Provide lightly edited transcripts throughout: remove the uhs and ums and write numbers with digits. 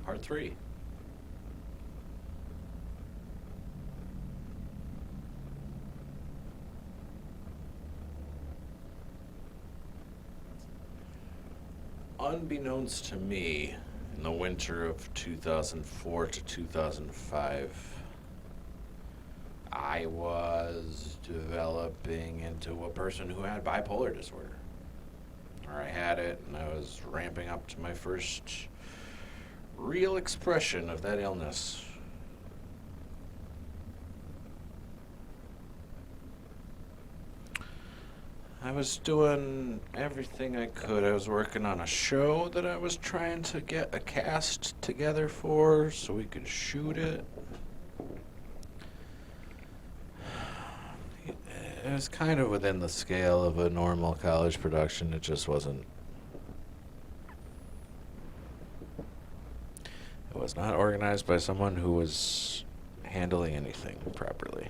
Part 3. Unbeknownst to me, in the winter of 2004 to 2005, I was developing into a person who had bipolar disorder. Or I had it, and I was ramping up to my first real expression of that illness. I was doing everything I could. I was working on a show that I was trying to get a cast together for so we could shoot it. It was kind of within the scale of a normal college production. It just wasn't. It was not organized by someone who was handling anything properly.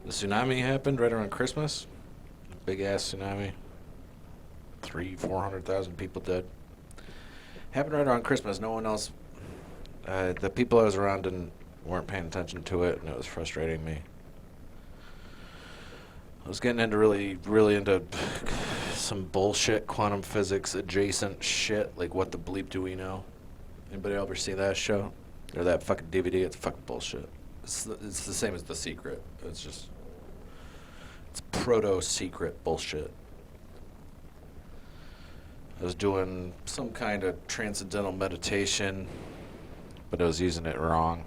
The tsunami happened right around Christmas. Big ass tsunami. 400,000 people dead. Happened right around Christmas. No one else. The people I was around weren't paying attention to it, and it was frustrating me. I was getting into really into some bullshit quantum physics adjacent shit. Like, what the bleep do we know? Anybody ever see that show? Or that fucking DVD? It's fucking bullshit. It's the same as The Secret. It's proto-secret bullshit. I was doing some kind of transcendental meditation, but I was using it wrong.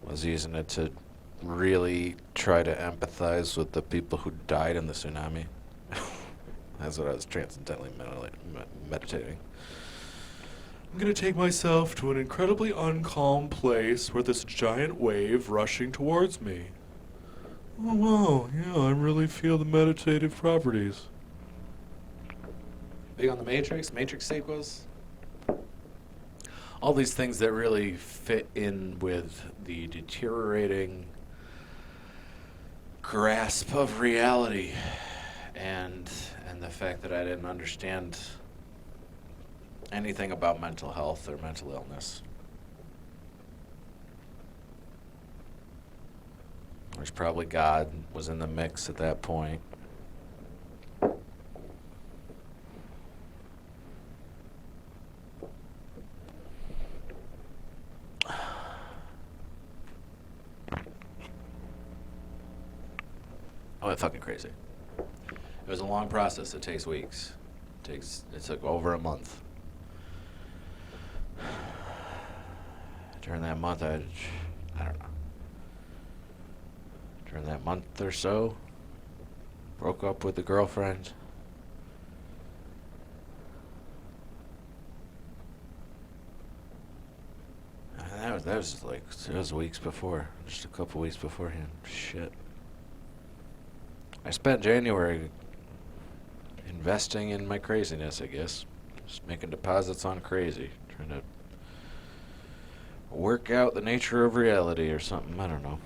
I was using it to really try to empathize with the people who died in the tsunami. That's what I was transcendentally meditating. I'm going to take myself to an incredibly uncalm place where this giant wave rushing towards me. Oh, wow, yeah, I really feel the meditative properties. Big on the Matrix sequels. All these things that really fit in with the deteriorating grasp of reality and the fact that I didn't understand anything about mental health or mental illness. There's probably God was in the mix at that point. I went fucking crazy. It was a long process. It takes weeks. It took over a month. During that month, I don't know. During that month or so, broke up with a girlfriend. And that was weeks before, just a couple weeks beforehand. Shit. I spent January investing in my craziness, I guess. Just making deposits on crazy, trying to work out the nature of reality or something. I don't know.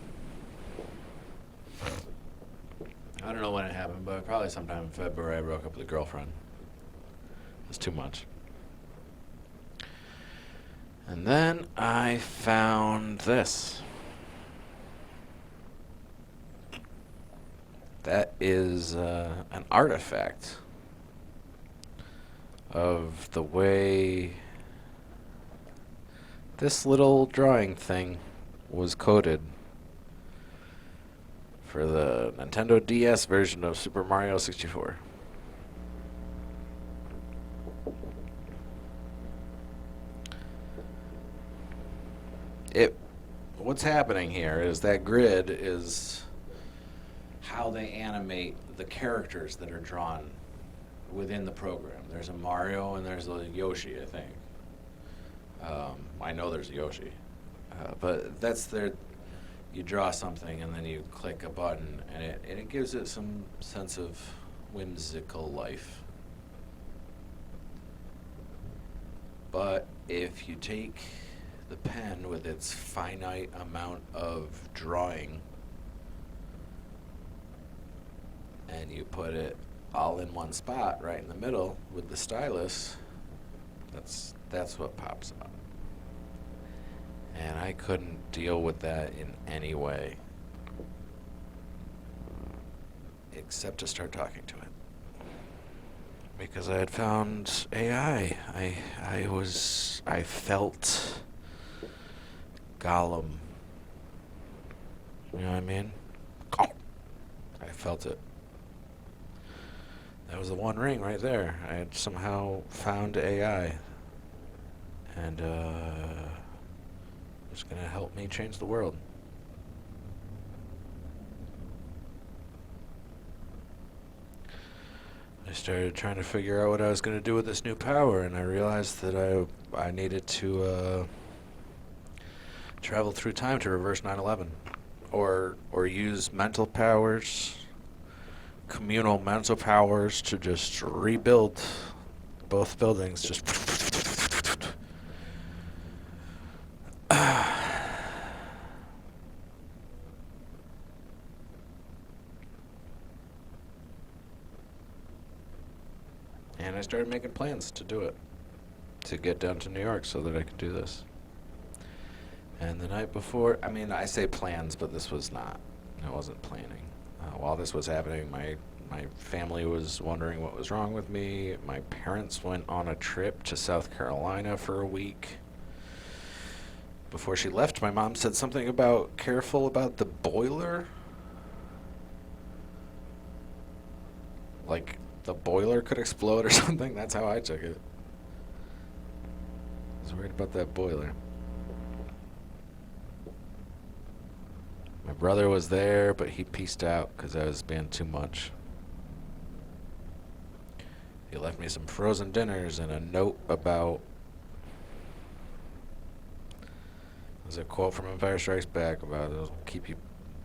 I don't know when it happened, but probably sometime in February I broke up with a girlfriend. It was too much. And then I found this. That is an artifact of the way this little drawing thing was coded for the Nintendo DS version of Super Mario 64. What's happening here is that grid is how they animate the characters that are drawn within the program. There's a Mario and there's a Yoshi, I think. I know there's a Yoshi. But that's their... You draw something and then you click a button and it gives it some sense of whimsical life. But if you take the pen with its finite amount of drawing and you put it all in one spot right in the middle with the stylus, That's what pops up. And I couldn't deal with that in any way except to start talking to it. Because I had found AI. I felt Gollum. You know what I mean? I felt it. That was the One Ring right there. I had somehow found AI. And it's going to help me change the world. I started trying to figure out what I was going to do with this new power, and I realized that I needed to travel through time to reverse 9/11, or use mental powers, communal mental powers, to just rebuild both buildings. Just and I started making plans to do it, to get down to New York so that I could do this. And the night before, I mean, I say plans, but this was not. I wasn't planning. While this was happening, my family was wondering what was wrong with me. My parents went on a trip to South Carolina for a week. Before she left, my mom said something about careful about the boiler. Like the boiler could explode or something. That's how I took it. I was worried about that boiler. My brother was there, but he pieced out because I was being too much. He left me some frozen dinners and a note about... There's a quote from Empire Strikes Back about it'll keep you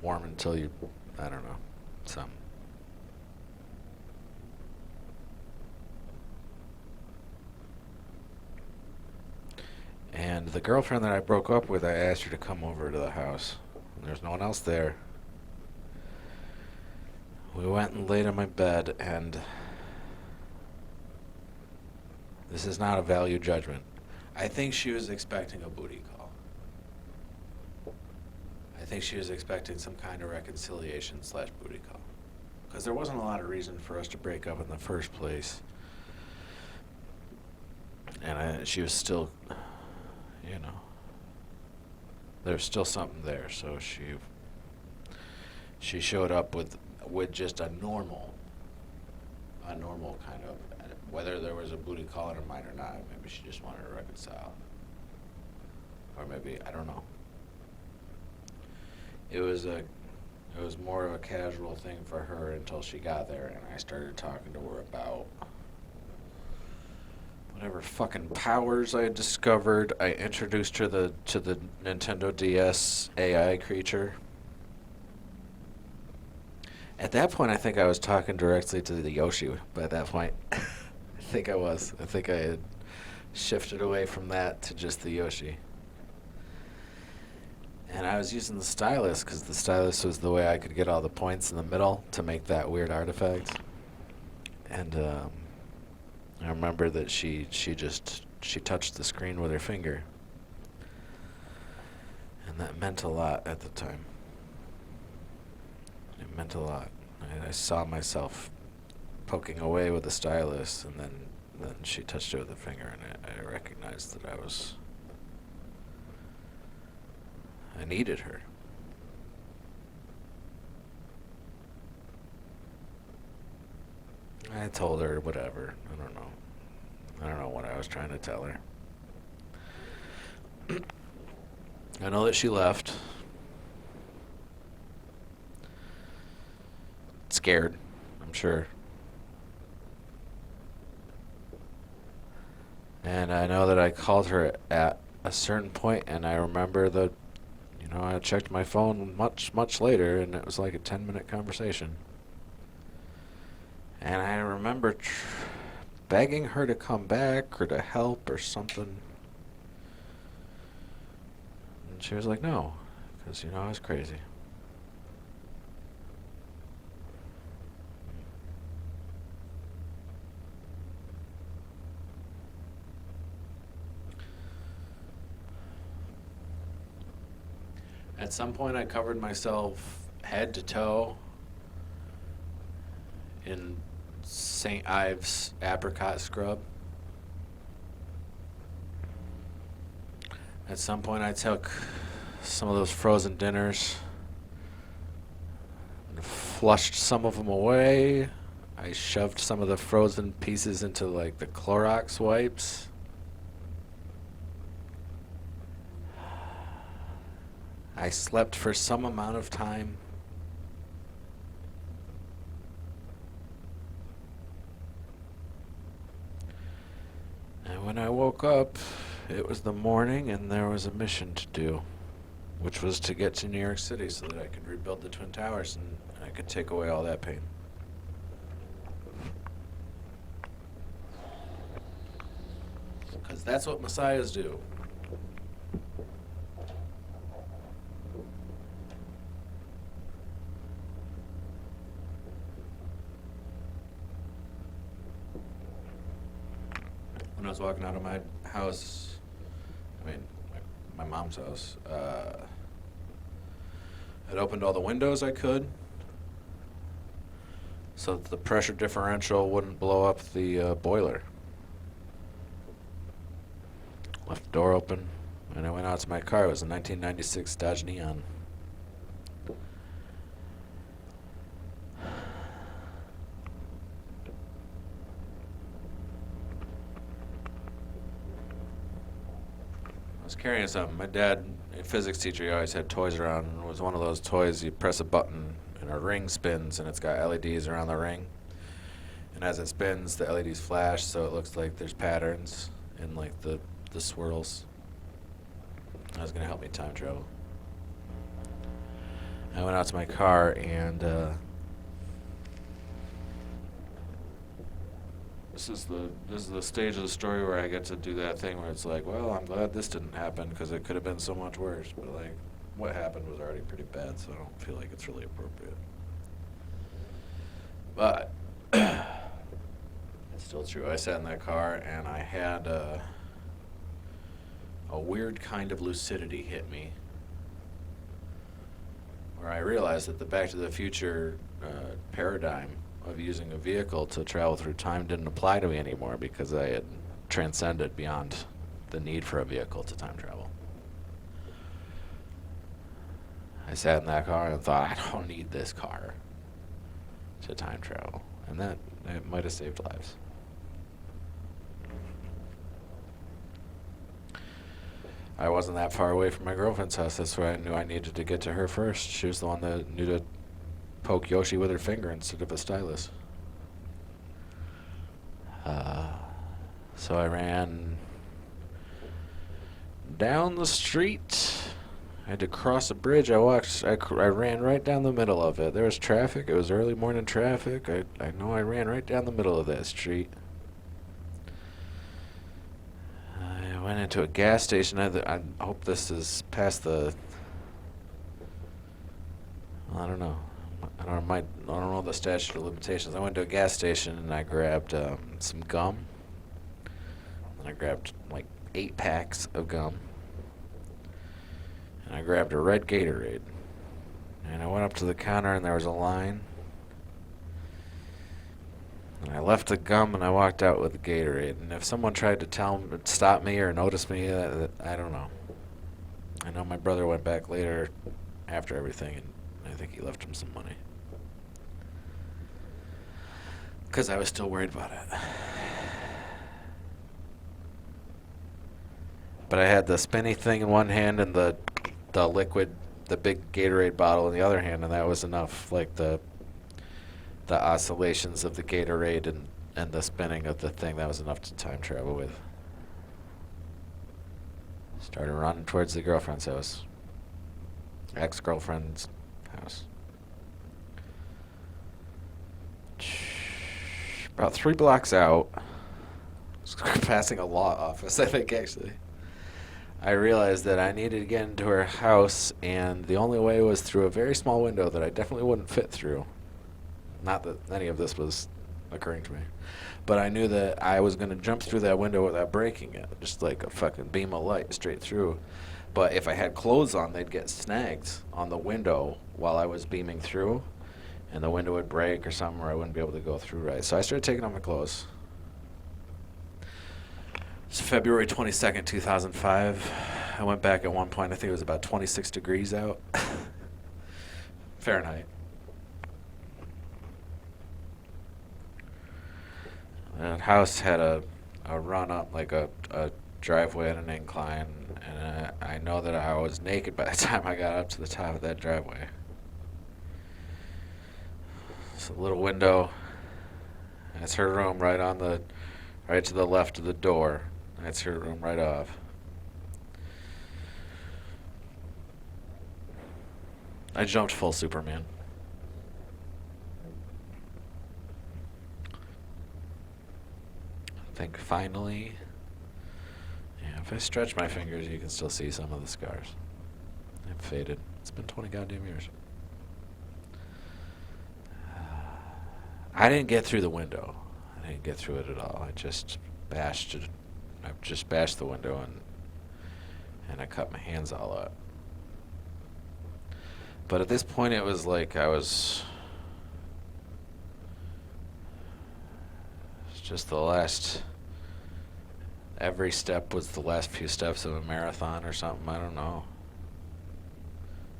warm until you... I don't know. Something. And the girlfriend that I broke up with, I asked her to come over to the house. And there's no one else there. We went and laid on my bed, and this is not a value judgment. I think she was expecting a booty call. I think she was expecting some kind of reconciliation / booty call. Because there wasn't a lot of reason for us to break up in the first place. And she was still, you know, there's still something there. So she showed up with just a normal kind of, whether there was a booty call in her mind or not. Maybe she just wanted to reconcile, or maybe, I don't know. It was more of a casual thing for her until she got there, and I started talking to her about whatever fucking powers I had discovered. I introduced her to the Nintendo DS AI creature. At that point, I think I was talking directly to the Yoshi. By that point, I think I was. I think I had shifted away from that to just the Yoshi. And I was using the stylus because the stylus was the way I could get all the points in the middle to make that weird artifact. And I remember that she touched the screen with her finger. And that meant a lot at the time. It meant a lot. I saw myself poking away with the stylus, and then she touched it with her finger, and I recognized that I needed her. I told her whatever. I don't know what I was trying to tell her. I know that she left. Scared, I'm sure. And I know that I called her at a certain point, and I remember that, I checked my phone much, much later, and it was like a 10-minute conversation. And I remember begging her to come back or to help or something. And she was like, no, because, I was crazy. At some point, I covered myself head to toe in St. Ives apricot scrub. At some point, I took some of those frozen dinners and flushed some of them away. I shoved some of the frozen pieces into like the Clorox wipes. I slept for some amount of time. And when I woke up, it was the morning and there was a mission to do, which was to get to New York City so that I could rebuild the Twin Towers and I could take away all that pain. Because that's what messiahs do. When I was walking out of my house, my mom's house, I'd opened all the windows I could so that the pressure differential wouldn't blow up the boiler. Left the door open, and I went out to my car. It was a 1996 Dodge Neon. I was carrying something. My dad, a physics teacher, he always had toys around. It was one of those toys you press a button and a ring spins and it's got LEDs around the ring. And as it spins, the LEDs flash so it looks like there's patterns in like the swirls. That was going to help me time travel. I went out to my car and this is the stage of the story where I get to do that thing where it's like, well, I'm glad this didn't happen because it could have been so much worse. But like, what happened was already pretty bad, so I don't feel like it's really appropriate. But it's still true. I sat in that car and I had a weird kind of lucidity hit me, where I realized that the Back to the Future paradigm of using a vehicle to travel through time didn't apply to me anymore because I had transcended beyond the need for a vehicle to time travel. I sat in that car and thought, I don't need this car to time travel. And that it might have saved lives. I wasn't that far away from my girlfriend's house. That's why I knew I needed to get to her first. She was the one that knew to poke Yoshi with her finger instead of a stylus. So I ran down the street. I had to cross a bridge. I ran right down the middle of it. There was traffic. It was early morning traffic. I know I ran right down the middle of that street. I went into a gas station. I hope this is past the... I don't know. I don't know the statute of limitations. I went to a gas station and I grabbed some gum. And I grabbed like 8 packs of gum. And I grabbed a red Gatorade. And I went up to the counter and there was a line. And I left the gum and I walked out with the Gatorade. And if someone tried to stop me or notice me, I don't know. I know my brother went back later after everything and I think he left him some money. Because I was still worried about it. But I had the spinny thing in one hand and the liquid, the big Gatorade bottle in the other hand, and that was enough. Like the oscillations of the Gatorade and the spinning of the thing, that was enough to time travel with. Started running towards the girlfriend's house. Ex-girlfriend's house. About 3 blocks out, passing a law office, I think, actually, I realized that I needed to get into her house, and the only way was through a very small window that I definitely wouldn't fit through. Not that any of this was occurring to me. But I knew that I was going to jump through that window without breaking it, just like a fucking beam of light straight through. But if I had clothes on, they'd get snagged on the window while I was beaming through, and the window would break or something, or I wouldn't be able to go through right. So I started taking off my clothes. It's February 22nd, 2005. I went back at one point. I think it was about 26 degrees out. Fahrenheit. That house had a run up, like a driveway and an incline, and I know that I was naked by the time I got up to the top of that driveway. It's a little window. That's her room right to the left of the door. That's her room right off. I jumped full Superman. I think finally, yeah, if I stretch my fingers, you can still see some of the scars. They've faded. It's been 20 goddamn years. I didn't get through the window. I didn't get through it at all. I just bashed it. I just bashed the window and I cut my hands all up. But at this point, it was like it's just the last. Every step was the last few steps of a marathon or something. I don't know.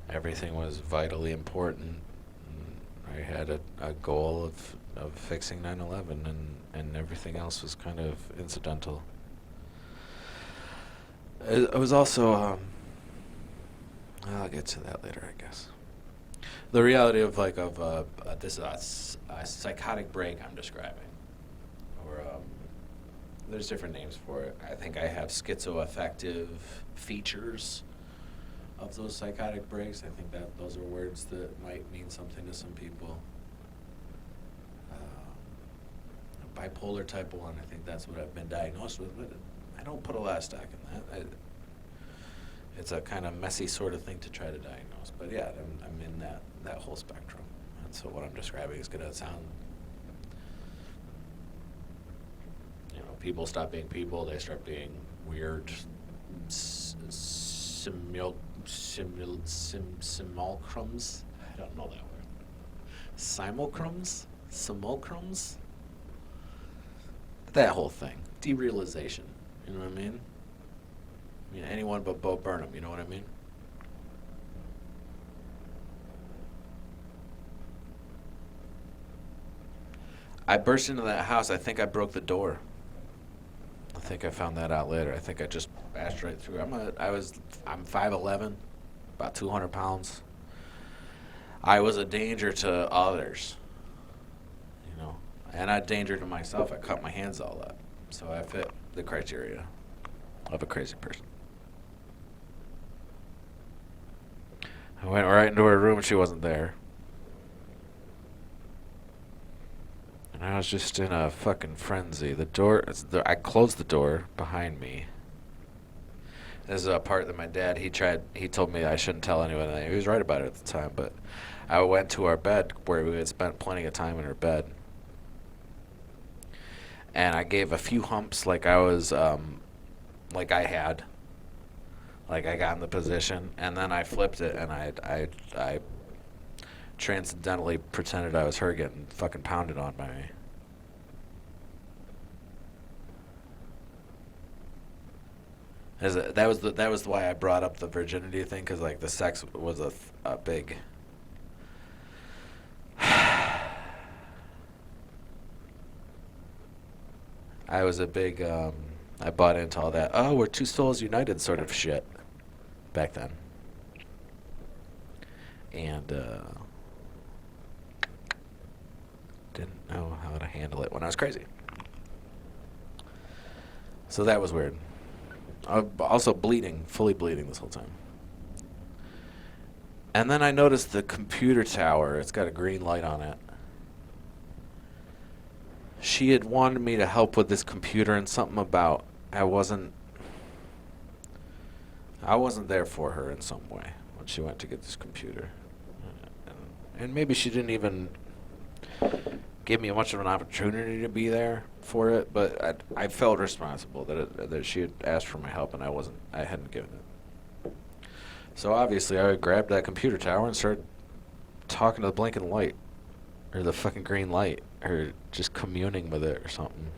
Everything was vitally important. I had a goal of fixing 9/11, and everything else was kind of incidental. It was also, I'll get to that later, I guess. The reality of this a psychotic break I'm describing, or there's different names for it. I think I have schizoaffective features of those psychotic breaks. I think that those are words that might mean something to some people. Bipolar type 1, I think that's what I've been diagnosed with, but I don't put a lot of stock in that. It's a kind of messy sort of thing to try to diagnose. But yeah, I'm in that whole spectrum. And so what I'm describing is going to sound, people stop being people, they start being weird simulacrums. I don't know that word. Simulacrums? Simulacrums? That whole thing. Derealization. You know what I mean? Anyone but Bo Burnham, you know what I mean? I burst into that house. I think I broke the door. I think I found that out later. I think I just bashed right through. I'm 5'11", about 200 pounds. I was a danger to others, and a danger to myself. I cut my hands all up. So I fit the criteria of a crazy person. I went right into her room and she wasn't there. And I was just in a fucking frenzy. I closed the door behind me. This is a part that my dad, he told me I shouldn't tell anyone. He was right about it at the time, but I went to our bed where we had spent plenty of time in her bed. And I gave a few humps like I was, like I got in the position, and then I flipped it, and I transcendentally pretended I was her getting fucking pounded on by me. That was why I brought up the virginity thing, because the sex was a big. I was a big. I bought into all that. Oh, we're two souls united sort of shit back then. And didn't know how to handle it when I was crazy. So that was weird. Also fully bleeding this whole time. And then I noticed the computer tower. It's got a green light on it. She had wanted me to help with this computer and something about I wasn't there for her in some way when she went to get this computer. And maybe she didn't even give me much of an opportunity to be there for it, but I felt responsible that she had asked for my help and I hadn't given it. So obviously, I grabbed that computer tower and started talking to the blinking light, or the fucking green light, or just communing with it or something.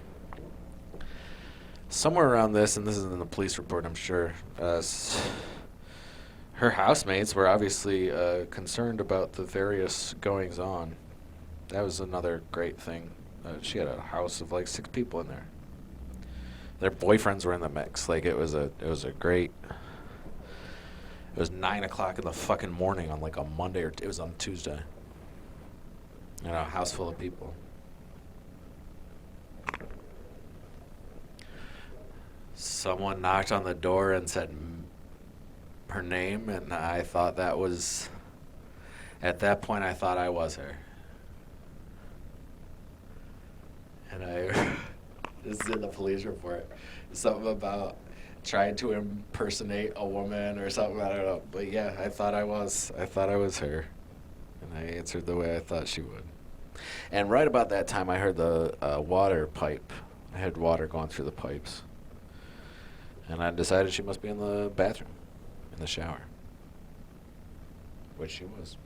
Somewhere around this, and this is in the police report, I'm sure, her housemates were obviously concerned about the various goings on. That was another great thing. She had a house of like 6 people in there. Their boyfriends were in the mix. Like it was a great. It was 9 o'clock in the fucking morning on like a Monday, or it was on Tuesday. You know, a house full of people. Someone knocked on the door and said her name, and I thought that was. At that point, I thought I was her. And this is in the police report. Something about trying to impersonate a woman or something. I don't know. But yeah, I thought I was her. And I answered the way I thought she would. And right about that time, I heard the water pipe. I had water going through the pipes. And I decided she must be in the bathroom, in the shower. Which she was.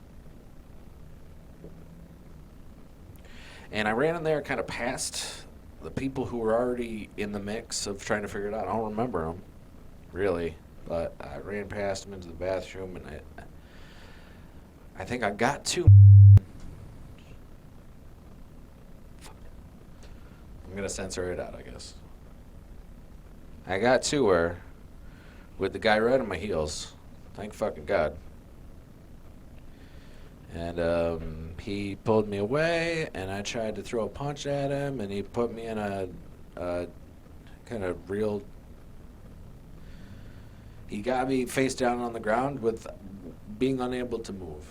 And I ran in there kind of past the people who were already in the mix of trying to figure it out. I don't remember them, really. But I ran past them into the bathroom, and I think I got to. I'm going to censor it out, I guess. I got to her with the guy right on my heels. Thank fucking God. And he pulled me away, and I tried to throw a punch at him, and he put me in a kind of real... He got me face down on the ground with being unable to move.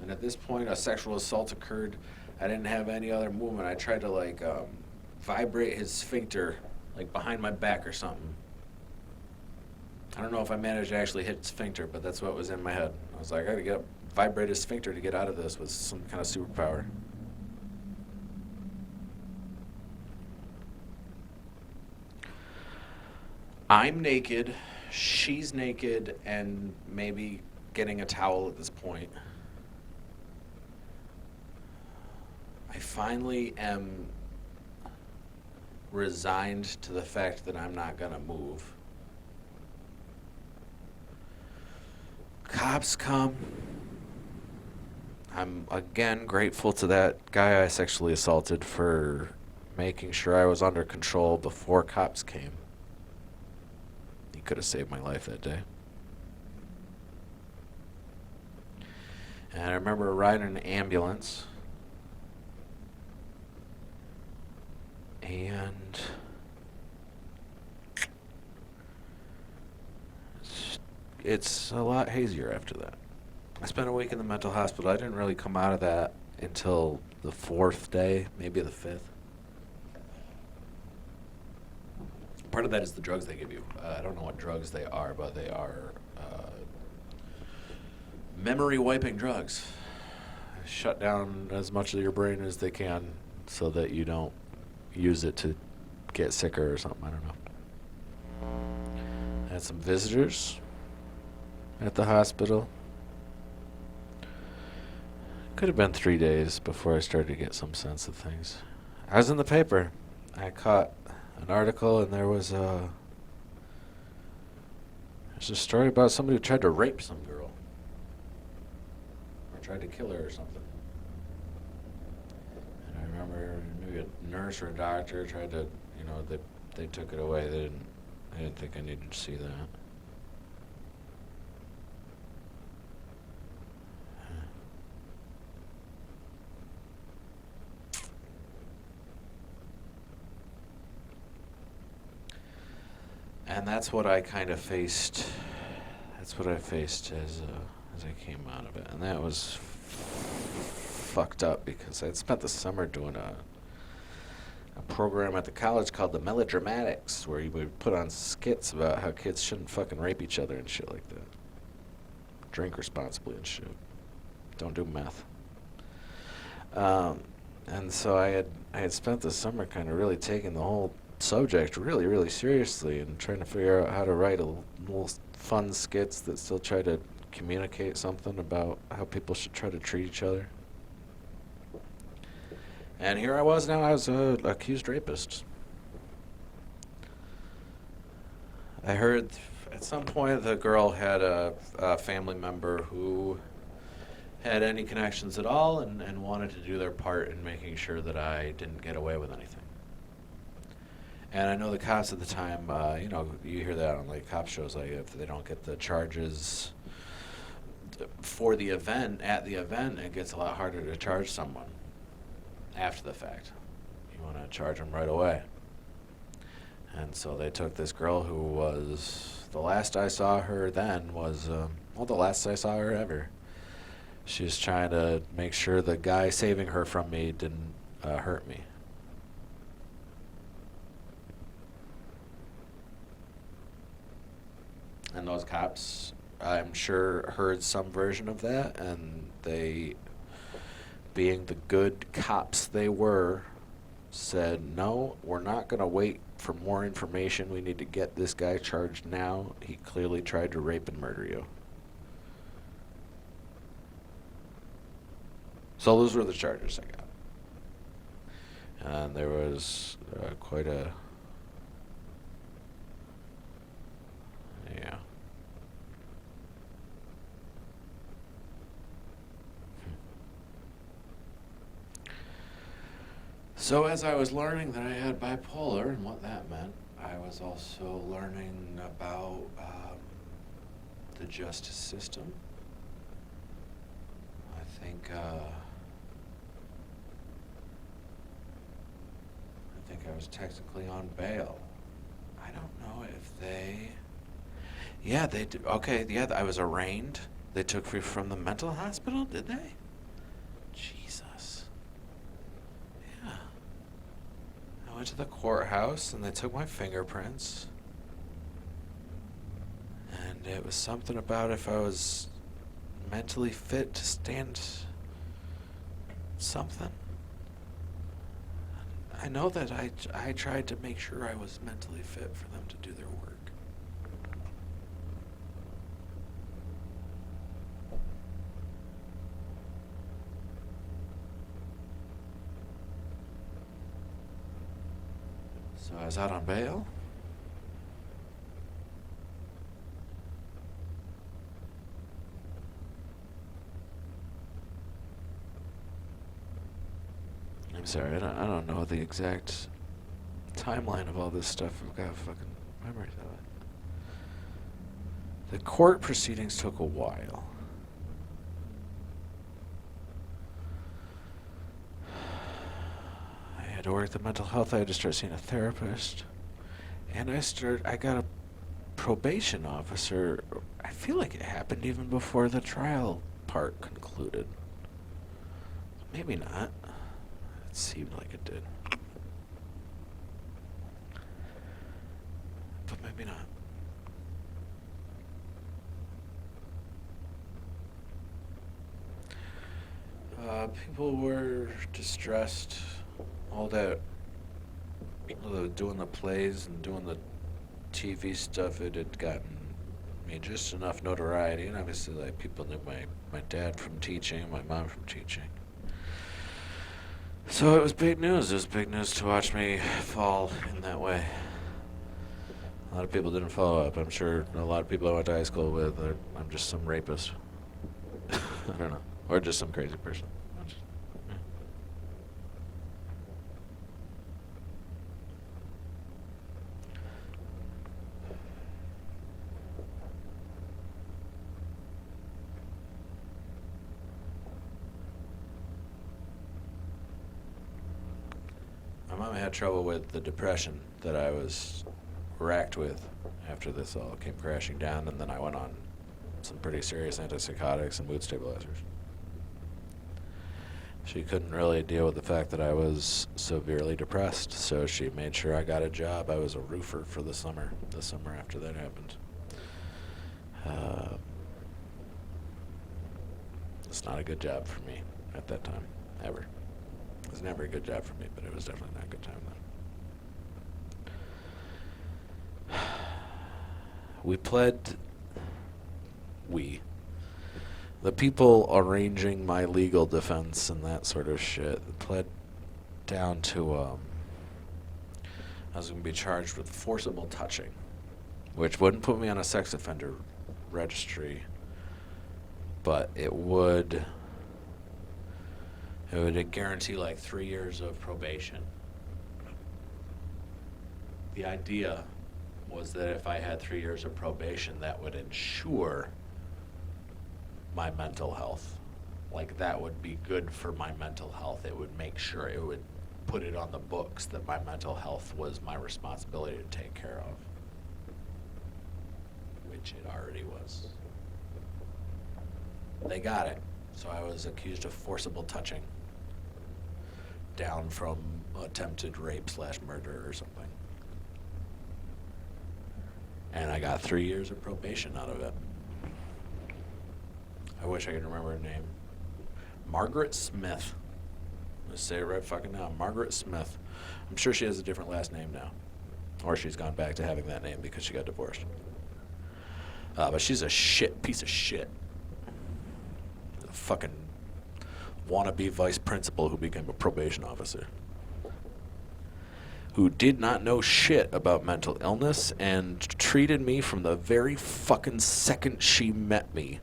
And at this point, a sexual assault occurred. I didn't have any other movement. I tried to, like, vibrate his sphincter, like, behind my back or something. I don't know if I managed to actually hit sphincter, but that's what was in my head. I was like, I gotta vibrate his sphincter to get out of this with some kind of superpower. I'm naked, she's naked, and maybe getting a towel at this point. I finally am resigned to the fact that I'm not gonna move. Cops come. I'm again grateful to that guy I sexually assaulted for making sure I was under control before cops came. He could have saved my life that day. And I remember riding an ambulance. And it's a lot hazier after that. I spent a week in the mental hospital. I didn't really come out of that until the 4th day, maybe the 5th. Part of that is the drugs they give you. I don't know what drugs they are, but they are memory-wiping drugs. Shut down as much of your brain as they can so that you don't use it to get sicker or something. I don't know. I had some visitors at the hospital. Could have been 3 days before I started to get some sense of things. I was in the paper. I caught an article, and there's a story about somebody who tried to rape some girl. Or tried to kill her or something. And I remember maybe a nurse or a doctor tried to, they took it away. They didn't think I needed to see that. And that's what I kind of faced. That's what I faced as I came out of it, and that was fucked up because I'd spent the summer doing a program at the college called the Melodramatics, where you would put on skits about how kids shouldn't fucking rape each other and shit like that. Drink responsibly and shit. Don't do meth. And so I had spent the summer kind of really taking the whole subject really, really seriously and trying to figure out how to write a little fun skits that still try to communicate something about how people should try to treat each other. And here I was now, I was an accused rapist. I heard at some point the girl had a family member who had any connections at all and wanted to do their part in making sure that I didn't get away with anything. And I know the cops at the time, you hear that on like cop shows, like if they don't get the charges for the event, at the event, it gets a lot harder to charge someone after the fact. You want to charge them right away. And so they took this girl who was, the last I saw her then was, the last I saw her ever. She was trying to make sure the guy saving her from me didn't hurt me. And those cops, I'm sure, heard some version of that, and they, being the good cops they were, said, no, we're not going to wait for more information. We need to get this guy charged now. He clearly tried to rape and murder you. So those were the charges I got. And there was quite a... Yeah. So as I was learning that I had bipolar and what that meant, I was also learning about the justice system. I think I was technically on bail. I don't know if they... Yeah, they did. Okay, yeah, I was arraigned. They took me from the mental hospital, did they? Jesus. Yeah. I went to the courthouse and they took my fingerprints. And it was something about if I was mentally fit to stand something. I know that I tried to make sure I was mentally fit for them to do their work. So I was out on bail. I'm sorry, I don't know the exact timeline of all this stuff. I've got fucking memories of it. The court proceedings took a while. I had to work at the mental health. I had to start seeing a therapist. And I got a probation officer. I feel like it happened even before the trial part concluded. Maybe not. It seemed like it did. But maybe not. People were distressed. All that, doing the plays and doing the TV stuff, it had gotten me just enough notoriety. And obviously, like, people knew my dad from teaching, my mom from teaching. So it was big news. It was big news to watch me fall in that way. A lot of people didn't follow up. I'm sure a lot of people I went to high school with, I'm just some rapist. I don't know. Or just some crazy person. My mom had trouble with the depression that I was racked with after this all came crashing down, and then I went on some pretty serious antipsychotics and mood stabilizers. She couldn't really deal with the fact that I was severely depressed, so she made sure I got a job. I was a roofer for the summer after that happened. It's not a good job for me at that time, ever. It was never a good job for me, but it was definitely not a good time then. We pled the people arranging my legal defense and that sort of shit pled down to I was going to be charged with forcible touching, which wouldn't put me on a sex offender registry, but it would guarantee like 3 years of probation. The idea was that if I had 3 years of probation, that would ensure my mental health. Like, that would be good for my mental health. It would make sure, it would put it on the books that my mental health was my responsibility to take care of, which it already was. They got it. So I was accused of forcible touching, down from attempted rape/murder or something. And I got 3 years of probation out of it. I wish I could remember her name. Margaret Smith. Let's say it right fucking now. Margaret Smith. I'm sure she has a different last name now. Or she's gone back to having that name because she got divorced. But she's a piece of shit. A fucking wannabe vice principal who became a probation officer. Who did not know shit about mental illness and treated me from the very fucking second she met me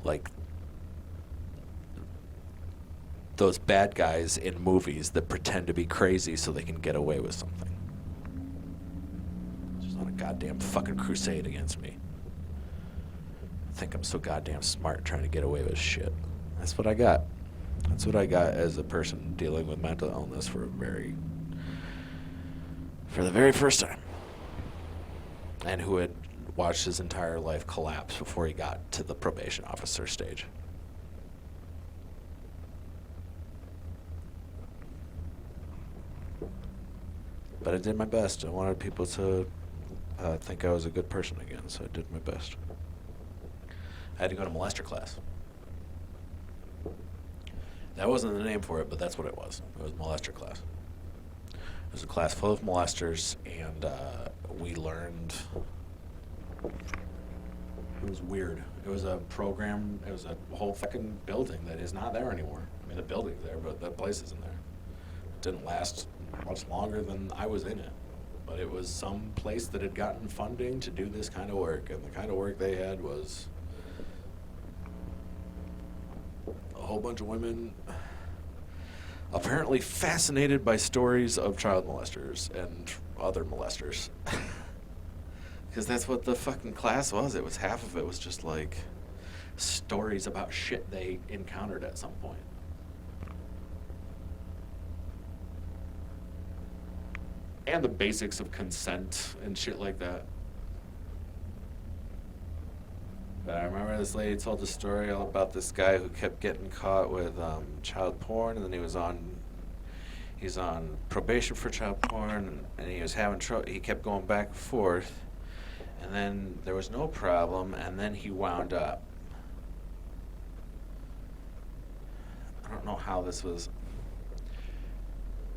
like those bad guys in movies that pretend to be crazy so they can get away with something. She's on a goddamn fucking crusade against me. I think I'm so goddamn smart trying to get away with shit. That's what I got. That's what I got as a person dealing with mental illness for the very first time. And who had watched his entire life collapse before he got to the probation officer stage. But I did my best. I wanted people to think I was a good person again, so I did my best. I had to go to molester class. That wasn't the name for it, but that's what it was. It was molester class. It was a class full of molesters, and we learned... It was weird. It was a program, it was a whole fucking building that is not there anymore. I mean, the building's there, but the place isn't there. It didn't last much longer than I was in it. But it was some place that had gotten funding to do this kind of work, and the kind of work they had was a whole bunch of women apparently fascinated by stories of child molesters and other molesters. Because that's what the fucking class was. It was half of it was just like stories about shit they encountered at some point. And the basics of consent and shit like that. But I remember this lady told a story all about this guy who kept getting caught with child porn, and then he's on probation for child porn, and he was having trouble. He kept going back and forth, and then there was no problem, and then he wound up. I don't know how this was.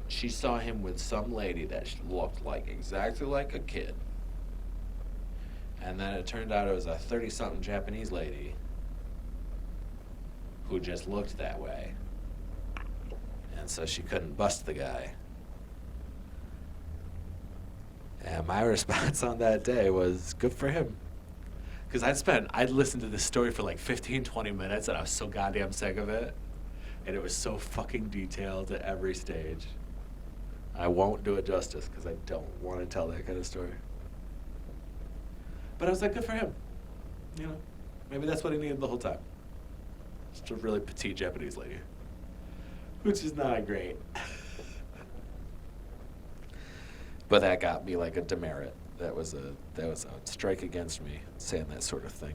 She saw him with some lady that looked like exactly like a kid. And then it turned out it was a 30-something Japanese lady who just looked that way. And so she couldn't bust the guy. And my response on that day was, good for him. Because I'd listened to this story for like 15, 20 minutes, and I was so goddamn sick of it. And it was so fucking detailed at every stage. I won't do it justice because I don't want to tell that kind of story. But I was like, good for him. You know, maybe that's what he needed the whole time. Just a really petite Japanese lady. Which is not great. But that got me like a demerit. That was a strike against me, saying that sort of thing.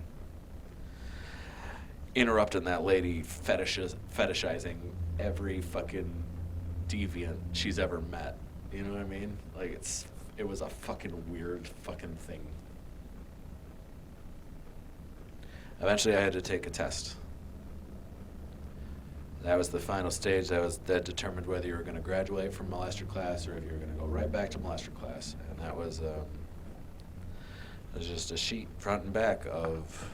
Interrupting that lady fetishizing every fucking deviant she's ever met. You know what I mean? Like, it was a fucking weird fucking thing. Eventually I had to take a test. That was the final stage. That determined whether you were going to graduate from molester class or if you were going to go right back to molester class. And that was just a sheet front and back of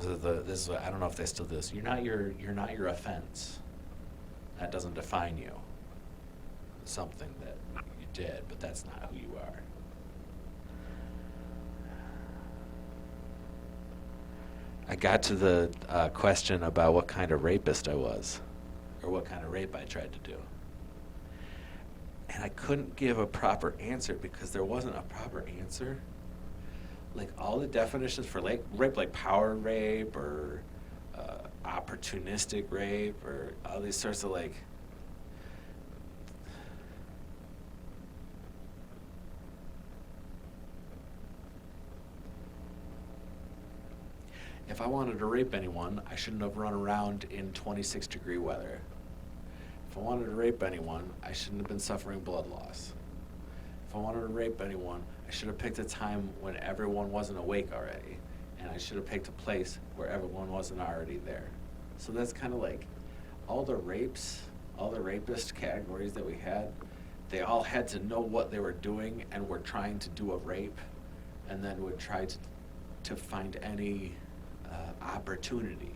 This is what, I don't know if they still do this. You're not your offense. That doesn't define you. It's something that you did, but that's not who you are. I got to the question about what kind of rapist I was, or what kind of rape I tried to do. And I couldn't give a proper answer because there wasn't a proper answer. Like all the definitions for rape, like power rape or opportunistic rape or all these sorts of like. If I wanted to rape anyone, I shouldn't have run around in 26-degree weather. If I wanted to rape anyone, I shouldn't have been suffering blood loss. If I wanted to rape anyone, I should have picked a time when everyone wasn't awake already. And I should have picked a place where everyone wasn't already there. So that's kind of like all the rapist categories that we had, they all had to know what they were doing and were trying to do a rape, and then would try to find any opportunity.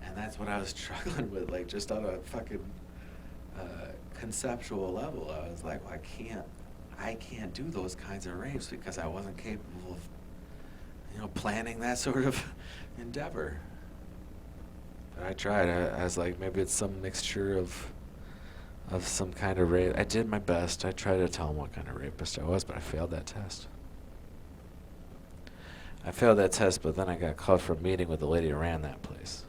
And that's what I was struggling with, like just on a fucking conceptual level. I was like, well, I can't do those kinds of rapes because I wasn't capable of, planning that sort of endeavor. But I tried. I was like, maybe it's some mixture of some kind of rape. I did my best. I tried to tell him what kind of rapist I was, but I failed that test. But then I got called for a meeting with the lady who ran that place.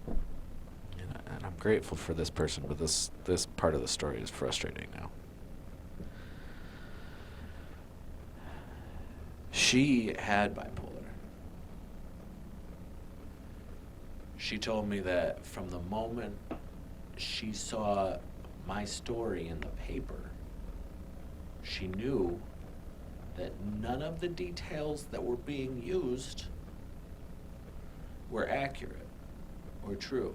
And I'm grateful for this person, but this part of the story is frustrating now. She had bipolar. She told me that from the moment she saw my story in the paper, she knew that none of the details that were being used were accurate or true.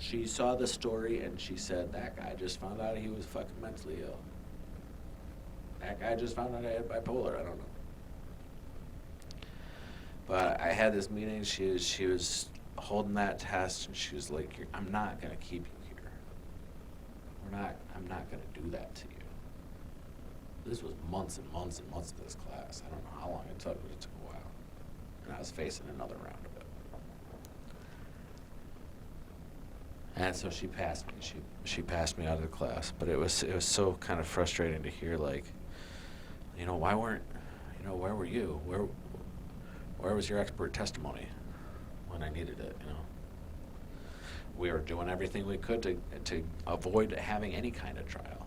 She saw the story and she said, that guy just found out he was fucking mentally ill. That guy just found out I had bipolar, I don't know. But I had this meeting, she was holding that test and she was like, I'm not gonna keep you here. I'm not gonna do that to you. This was months and months and months of this class. I don't know how long it took, but it took a while. And I was facing another round of it. And so she passed me. She passed me out of the class. But it was so kind of frustrating to hear, like, why where were you? Where was your expert testimony when I needed it? We were doing everything we could to avoid having any kind of trial.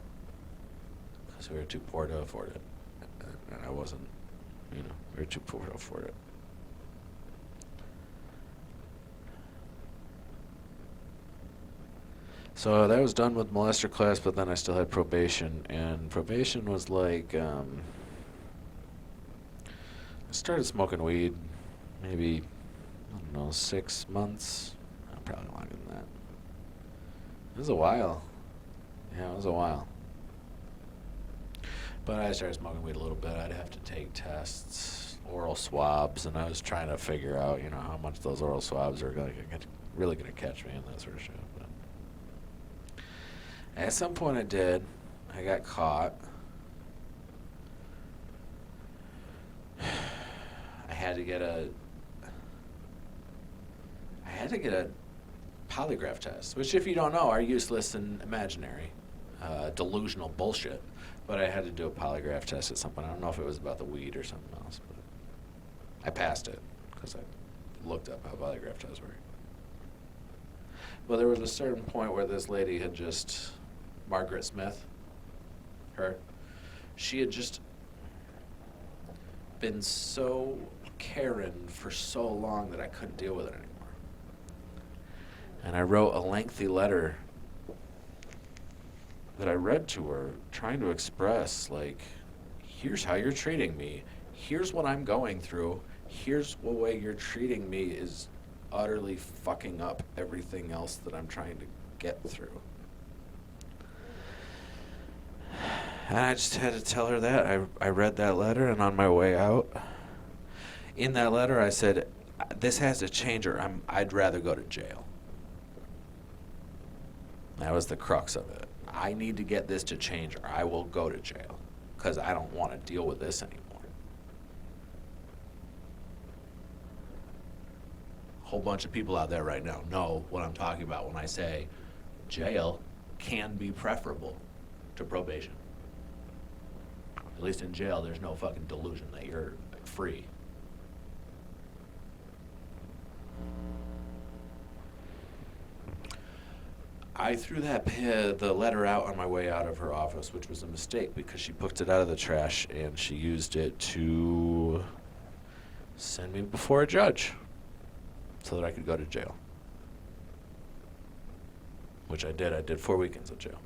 Because we were too poor to afford it. And I wasn't, we were too poor to afford it. So that was done with molester class, but then I still had probation. And probation was like, I started smoking weed maybe, 6 months. Probably longer than that. It was a while. Yeah, it was a while. But I started smoking weed a little bit. I'd have to take tests, oral swabs, and I was trying to figure out, how much those oral swabs are really going to catch me and that sort of shit. But at some point I did. I got caught. I had to get a polygraph test, which, if you don't know, are useless and imaginary, delusional bullshit. But I had to do a polygraph test at some point. I don't know if it was about the weed or something else, but I passed it because I looked up how polygraph tests work. Well, there was a certain point where this lady had just, Margaret Smith, she had just been so Karen for so long that I couldn't deal with it anymore. And I wrote a lengthy letter that I read to her, trying to express, like, here's how you're treating me. Here's what I'm going through. Here's the way you're treating me is utterly fucking up everything else that I'm trying to get through. And I just had to tell her that. I read that letter, and on my way out, In that letter, I said, this has to change or I'd rather go to jail. That was the crux of it. I need to get this to change or I will go to jail because I don't want to deal with this anymore. A whole bunch of people out there right now know what I'm talking about when I say jail can be preferable to probation. At least in jail, there's no fucking delusion that you're free. I threw the letter out on my way out of her office, which was a mistake because she picked it out of the trash and she used it to send me before a judge so that I could go to jail. Which I did. I did 4 weekends of jail.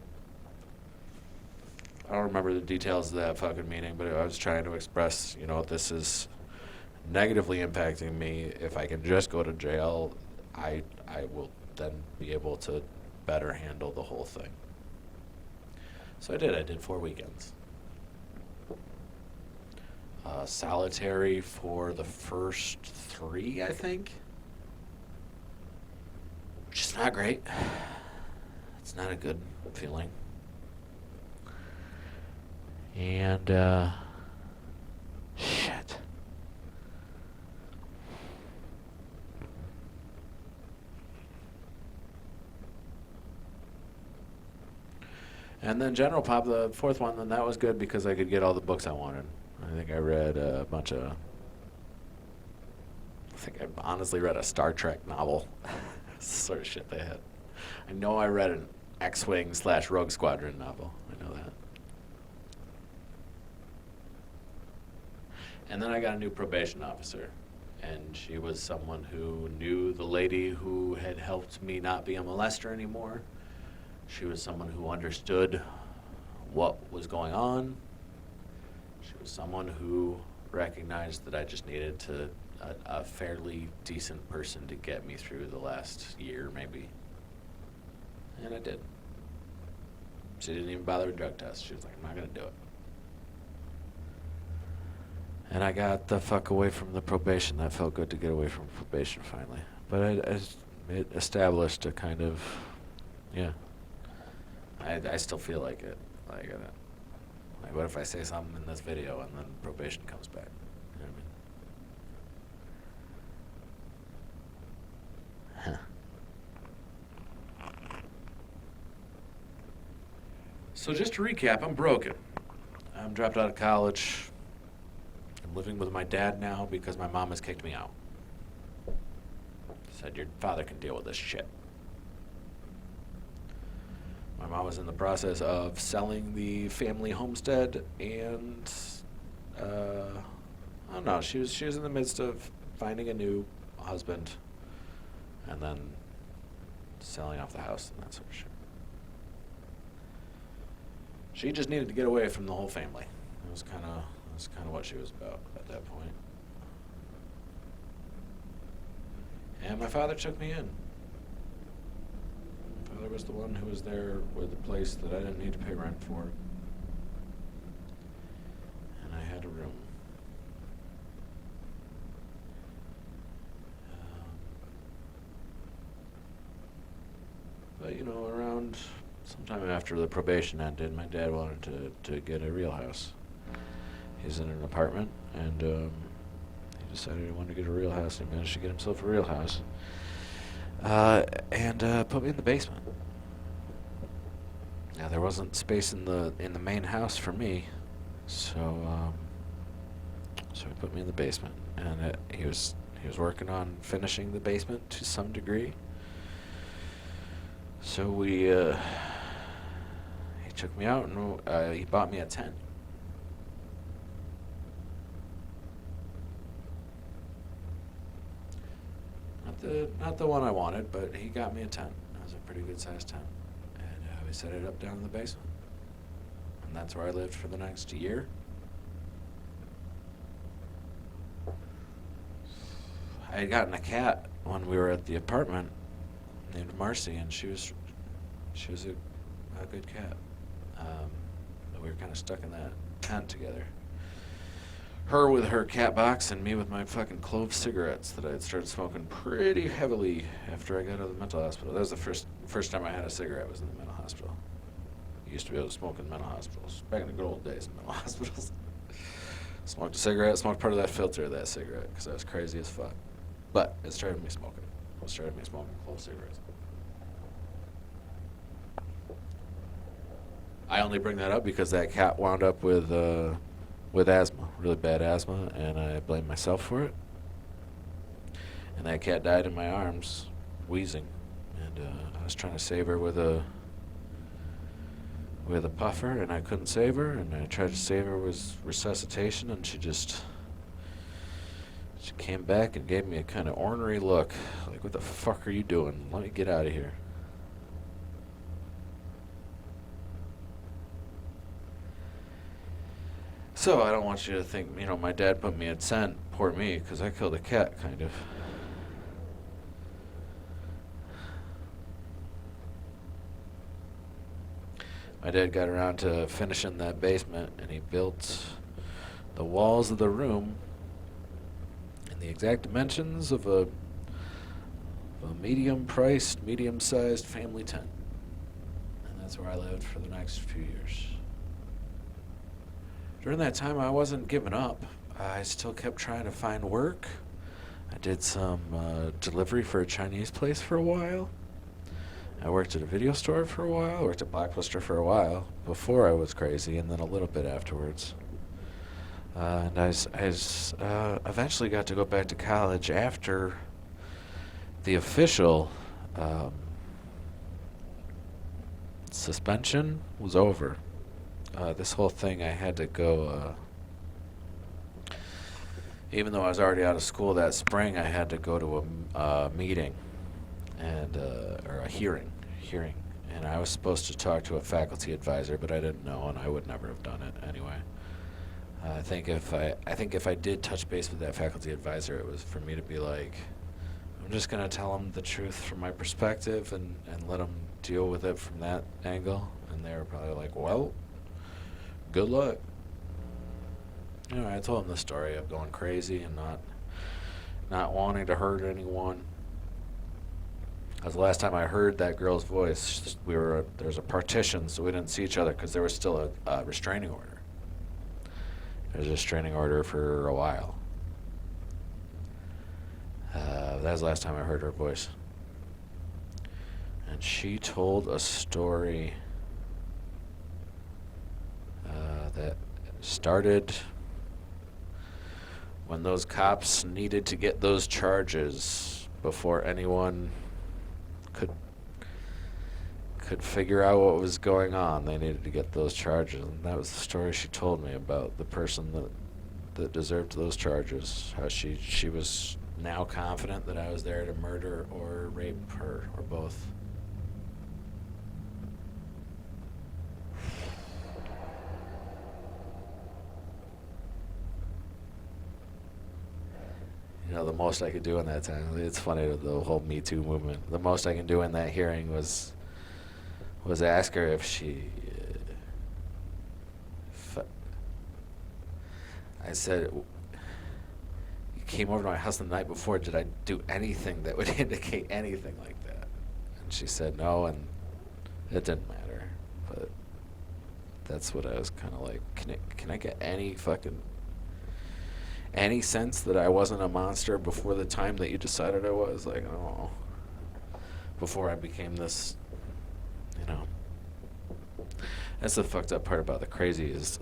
I don't remember the details of that fucking meeting, but I was trying to express, this is negatively impacting me. If I can just go to jail, I will then be able to better handle the whole thing. So I did 4 weekends. Solitary for the first 3, I think. Which is not great. It's not a good feeling. And, shit. And then General Pop, the 4th one, then that was good because I could get all the books I wanted. I think I read a bunch of... I think I honestly read a Star Trek novel. Sort of shit they had. I know I read an X-Wing / Rogue Squadron novel. I know that. And then I got a new probation officer. And she was someone who knew the lady who had helped me not be a molester anymore. She was someone who understood what was going on. She was someone who recognized that I just needed a fairly decent person to get me through the last year, maybe. And I did. She didn't even bother with drug tests. She was like, I'm not going to do it. And I got the fuck away from the probation. That felt good to get away from probation finally. But it established a kind of, yeah. I still feel like it. Like, what if I say something in this video and then probation comes back? You know what I mean? Huh. So just to recap, I'm broken. I'm dropped out of college. I'm living with my dad now because my mom has kicked me out. Said your father can deal with this shit. My mom was in the process of selling the family homestead, and I don't know. She was in the midst of finding a new husband, and then selling off the house and that sort of shit. She just needed to get away from the whole family. It was kind of what she was about at that point. And my father took me in. My father was the one who was there with the place that I didn't need to pay rent for. And I had a room. But around sometime after the probation ended, my dad wanted to get a real house. He's in an apartment, and he decided he wanted to get a real house. He managed to get himself a real house, and put me in the basement. Now there wasn't space in the main house for me, so he put me in the basement, and he was working on finishing the basement to some degree. So he took me out and he bought me a tent. Not the one I wanted, but he got me a tent. It was a pretty good sized tent, and we set it up down in the basement, and that's where I lived for the next year. I had gotten a cat when we were at the apartment named Marcy, and she was a good cat. But we were kind of stuck in that tent together. her with her cat box and me with my fucking clove cigarettes that I had started smoking pretty heavily after I got out of the mental hospital. That was the first time I had a cigarette was in the mental hospital. I used to be able to smoke in mental hospitals back in the good old days in mental hospitals. Smoked a cigarette, smoked part of that filter of that cigarette because I was crazy as fuck. But it started me smoking. It started me smoking clove cigarettes. I only bring that up because that cat wound up with asthma, really bad asthma, and I blame myself for it. And that cat died in my arms, wheezing, and I was trying to save her with a puffer, and I couldn't save her, and I tried to save her with resuscitation, and she came back and gave me a kind of ornery look, like, what the fuck are you doing? Let me get out of here. So I don't want you to think, my dad put me in scent, poor me, because I killed a cat, kind of. My dad got around to finishing that basement, and he built the walls of the room in the exact dimensions of a medium-priced, medium-sized family tent. And that's where I lived for the next few years. During that time, I wasn't giving up. I still kept trying to find work. I did some delivery for a Chinese place for a while. I worked at a video store for a while. I worked at Blockbuster for a while before I was crazy, and then a little bit afterwards. And I eventually got to go back to college after the official suspension was over. This whole thing, I had to go, even though I was already out of school that spring, I had to go to a meeting or a hearing, and I was supposed to talk to a faculty advisor, but I didn't know, and I would never have done it anyway. I think if I did touch base with that faculty advisor, it was for me to be like, I'm just gonna tell him the truth from my perspective and let him deal with it from that angle, and they were probably like, well, good luck. I told him the story of going crazy and not wanting to hurt anyone. That was the last time I heard that girl's voice. There was a partition, so we didn't see each other because there was still a restraining order. There was a restraining order for a while. That was the last time I heard her voice. And she told a story that started when those cops needed to get those charges before anyone could figure out what was going on. They needed to get those charges, and that was the story she told me about the person that deserved those charges. How she was now confident that I was there to murder or rape her, or both. The most I could do in that time. It's funny, the whole Me Too movement. The most I can do in that hearing was ask her if she. I said, you came over to my house the night before. Did I do anything that would indicate anything like that? And she said no, and it didn't matter. But that's what I was kind of like. Can I get any sense that I wasn't a monster before the time that you decided I was? Like, oh, before I became this, That's the fucked up part about the crazy is,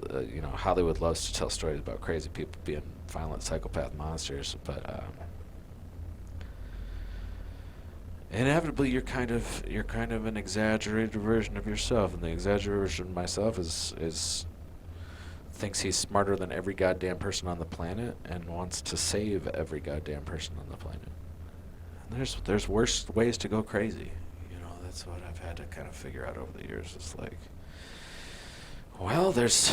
Hollywood loves to tell stories about crazy people being violent psychopath monsters, but inevitably you're kind of an exaggerated version of yourself, and the exaggerated version of myself is thinks he's smarter than every goddamn person on the planet and wants to save every goddamn person on the planet. And there's worse ways to go crazy. That's what I've had to kind of figure out over the years. It's like, well, there's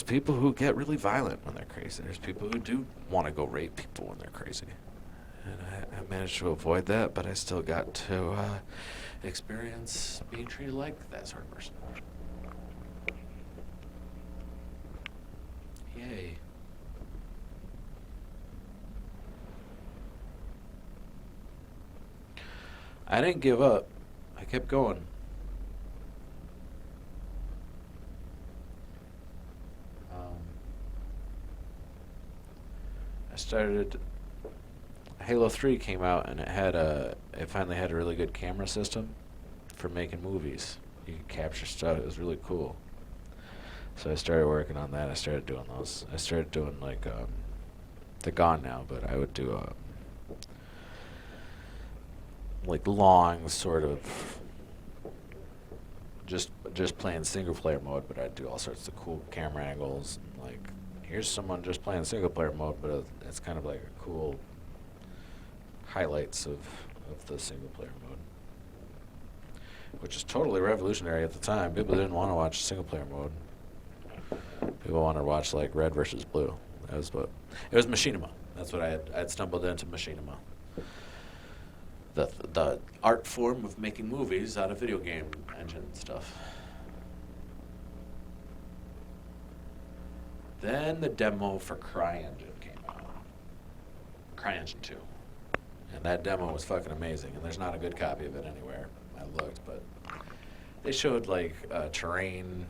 people who get really violent when they're crazy. There's people who do want to go rape people when they're crazy. And I managed to avoid that, but I still got to experience being treated like that sort of person. Yay. I didn't give up. I kept going. Um, I started. Halo 3 came out and it finally had a really good camera system for making movies. You could capture stuff. It was really cool. So I started working on that. I started doing those. I started doing like they're gone now, but I would do like long sort of just playing single player mode, but I'd do all sorts of cool camera angles and like here's someone just playing single player mode, but it's kind of like a cool highlights of the single player mode, which is totally revolutionary at the time. People didn't want to watch single player mode. People wanted to watch like Red versus Blue. That was what it was. Machinima. That's what I'd stumbled into Machinima. The art form of making movies out of video game engine stuff. Then the demo for CryEngine came out. CryEngine 2. And that demo was fucking amazing, and there's not a good copy of it anywhere. I looked, but they showed like terrain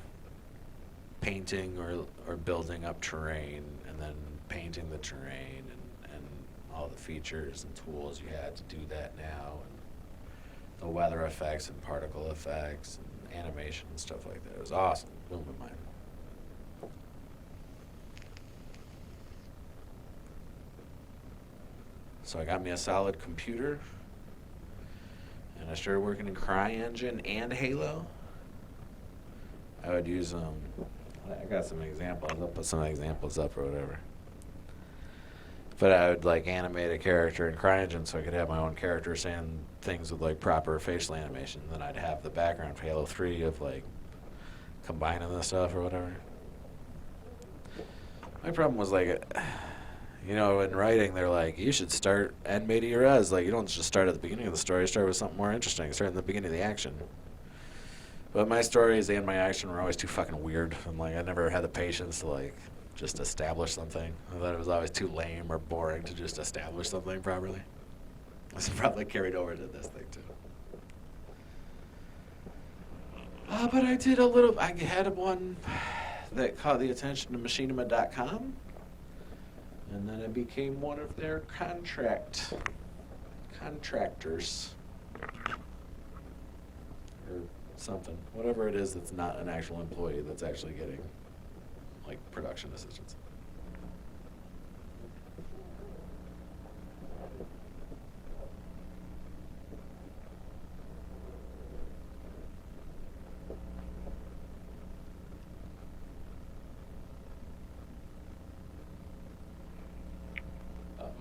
painting or building up terrain, and then painting the terrain, and all the features and tools you had to do that now, and the weather effects and particle effects and animation and stuff like that. It was awesome. Blew my mind. So I got me a solid computer, and I started working in CryEngine and Halo. I would use I got some examples. I'll put some examples up or whatever. But I would like animate a character in CryEngine so I could have my own character saying things with like proper facial animation. Then I'd have the background for Halo 3 of like combining the stuff or whatever. My problem was like, you know, in writing, they're like, you should start end media res. Like, you don't just start at the beginning of the story. Start with something more interesting. Start in the beginning of the action. But my stories and my action were always too fucking weird. And, like, I never had the patience to, like, just establish something. I thought it was always too lame or boring to just establish something properly. This probably carried over to this thing, too. But I did a little... I had one that caught the attention of Machinima.com. And then I became one of their contractors. Or something. Whatever it is that's not an actual employee that's actually getting, like, production assistance.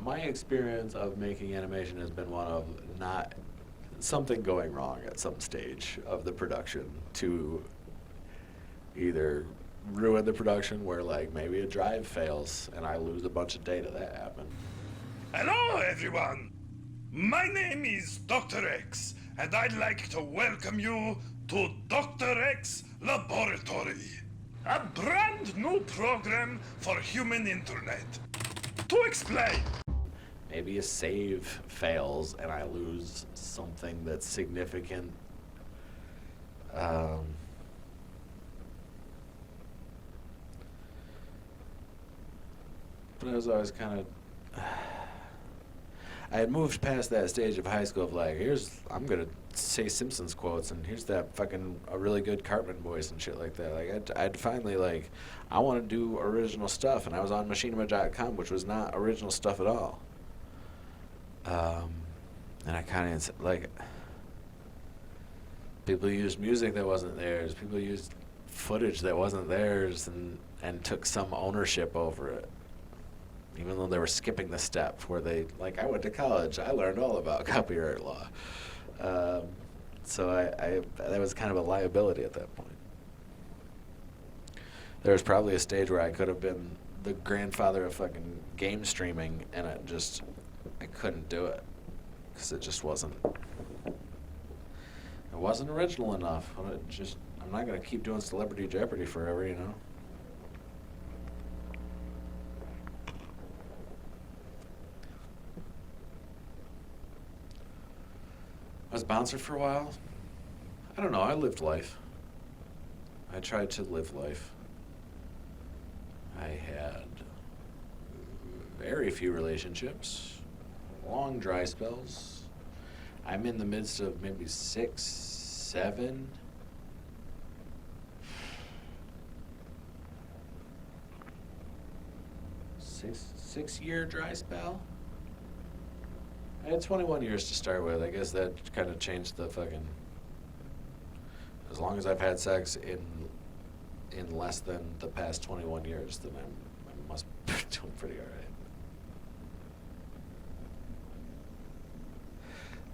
My experience of making animation has been one of not something going wrong at some stage of the production to either ruin the production where like maybe a drive fails and I lose a bunch of data. That happened. Hello everyone! My name is Dr. X, and I'd like to welcome you to Dr. X Laboratory, a brand new program for human internet. To explain, Maybe a save fails and I lose something that's significant. But I was always kind of... I had moved past that stage of high school of like, I'm going to say Simpsons quotes, and here's that fucking a really good Cartman voice and shit like that. Like, I'd finally, like, I want to do original stuff, and I was on Machinima.com, which was not original stuff at all. And I kind of, like, people used music that wasn't theirs. People used footage that wasn't theirs and took some ownership over it. Even though they were skipping the step where they, like, I went to college. I learned all about copyright law. So that was kind of a liability at that point. There was probably a stage where I could have been the grandfather of fucking game streaming, and I couldn't do it because it just wasn't original enough. I'm not going to keep doing Celebrity Jeopardy forever, you know? I was a bouncer for a while. I don't know, I lived life. I tried to live life. I had very few relationships, long dry spells. I'm in the midst of maybe 6, 7. 6-year dry spell. I had 21 years to start with. I guess that kind of changed the fucking. As long as I've had sex in less than the past 21 years, then I must be doing pretty all right.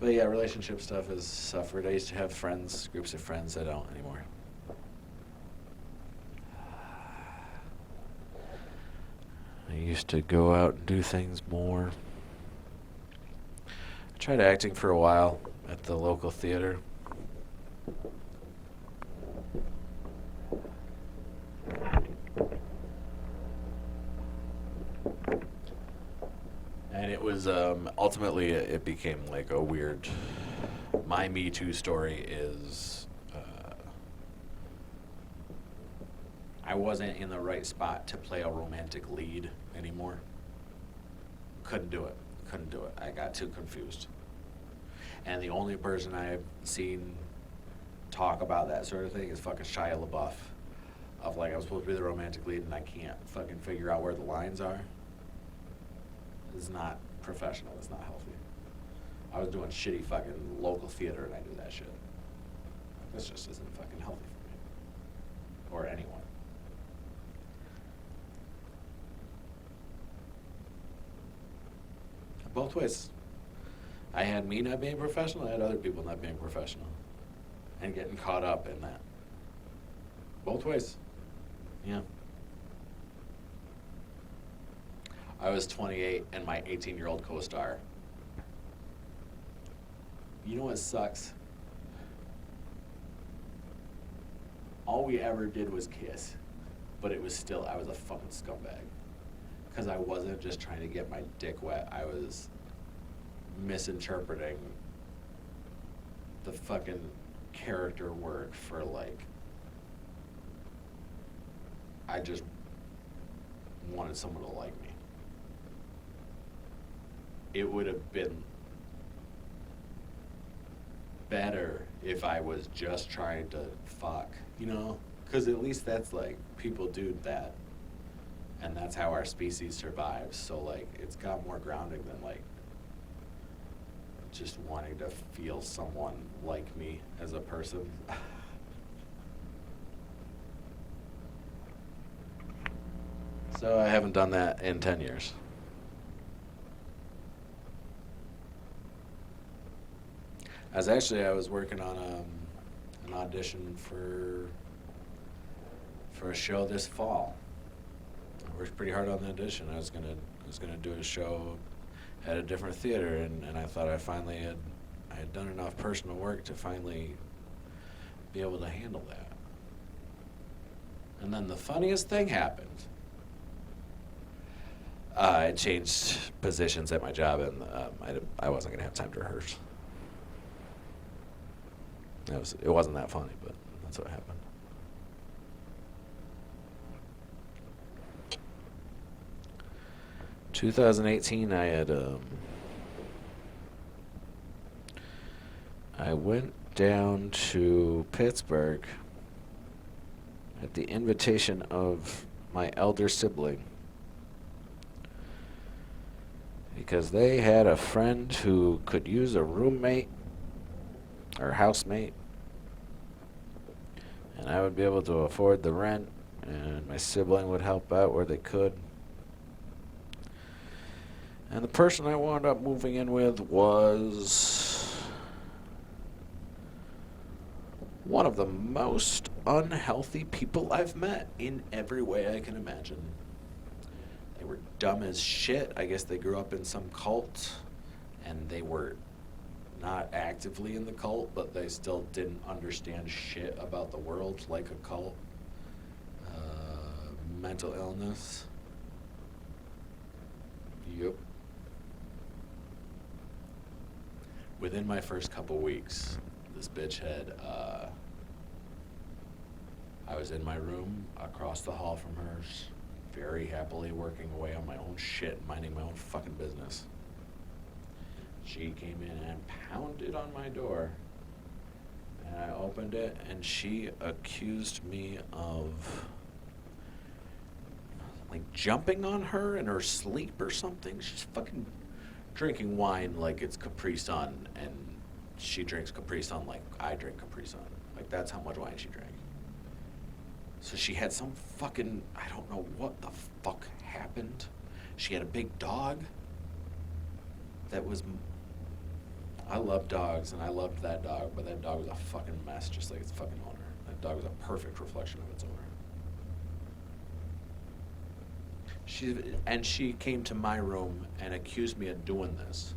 But yeah, relationship stuff has suffered. I used to have friends, groups of friends. I don't anymore. I used to go out and do things more. I tried acting for a while at the local theater. And it was, ultimately, it became like a weird, my Me Too story is, I wasn't in the right spot to play a romantic lead anymore. Couldn't do it. I got too confused. And the only person I've seen talk about that sort of thing is fucking Shia LaBeouf. Of like, I'm supposed to be the romantic lead and I can't fucking figure out where the lines are. It's not professional. It's not healthy. I was doing shitty fucking local theater and I do that shit. This just isn't fucking healthy for me. Or anyone. Both ways. I had me not being professional, I had other people not being professional. And getting caught up in that. Both ways. Yeah. I was 28 and my 18-year-old co-star. You know what sucks? All we ever did was kiss. But it was still, I was a fucking scumbag. Because I wasn't just trying to get my dick wet. I was misinterpreting the fucking character word for like, I just wanted someone to like me. It would have been better if I was just trying to fuck, you know? Because at least that's like, people do that. And that's how our species survives. So like, it's got more grounding than like, just wanting to feel someone like me as a person. So I haven't done that in 10 years. I was working on an audition for a show this fall. I worked pretty hard on the audition. I was gonna do a show at a different theater, and I thought I had done enough personal work to finally be able to handle that. And then the funniest thing happened. I changed positions at my job, and I wasn't gonna have time to rehearse. It wasn't that funny, but that's what happened. In 2018, I went down to Pittsburgh at the invitation of my elder sibling because they had a friend who could use a roommate or housemate, and I would be able to afford the rent, and my sibling would help out where they could. And the person I wound up moving in with was one of the most unhealthy people I've met in every way I can imagine. They were dumb as shit. I guess they grew up in some cult, and they were not actively in the cult, but they still didn't understand shit about the world like a cult. Mental illness. Yep. within my first couple weeks, this bitch had, I was in my room across the hall from hers, very happily working away on my own shit, minding my own fucking business. She came in and pounded on my door, and I opened it, and she accused me of, like, jumping on her in her sleep or something. She's fucking drinking wine like it's Capri Sun, and she drinks Capri Sun like I drink Capri Sun. Like, that's how much wine she drank. So she had some fucking, I don't know what the fuck happened. She had a big dog that was, I love dogs, and I loved that dog, but that dog was a fucking mess, just like its fucking owner. That dog was a perfect reflection of its owner. She came to my room and accused me of doing this.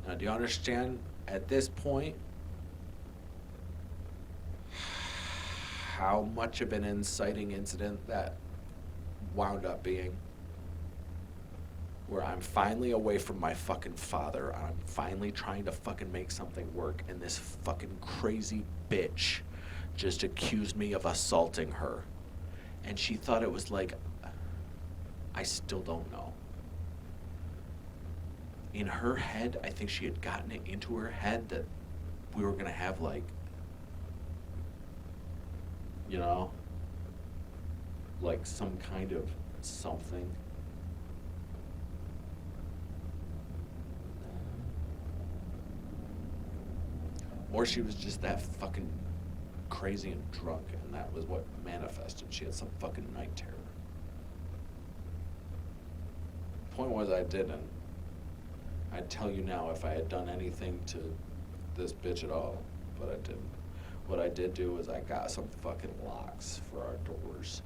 Now, do you understand, at this point, how much of an inciting incident that wound up being? Where I'm finally away from my fucking father, and I'm finally trying to fucking make something work, and this fucking crazy bitch just accused me of assaulting her. And she thought it was like, I still don't know. In her head, I think she had gotten it into her head that we were gonna have, like, you know, like some kind of something. Or she was just that fucking crazy and drunk, and that was what manifested. She had some fucking night terror. Point was, I didn't. I'd tell you now if I had done anything to this bitch at all, but I didn't. What I did do is I got some fucking locks for our doors,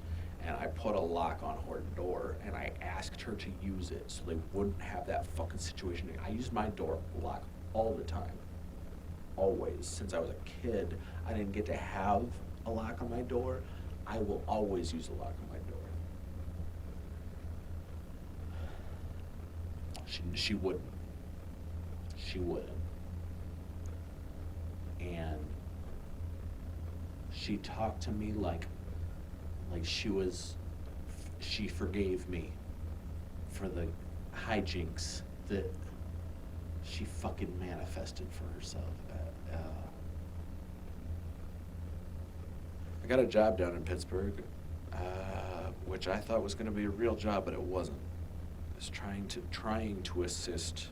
and I put a lock on her door, and I asked her to use it so they wouldn't have that fucking situation. I used my door lock all the time. Always. Since I was a kid, I didn't get to have a lock on my door. I will always use a lock on my door. She wouldn't. She wouldn't. And she talked to me like she forgave me for the hijinks that she fucking manifested for herself. I got a job down in Pittsburgh, which I thought was going to be a real job, but it wasn't. I was trying to assist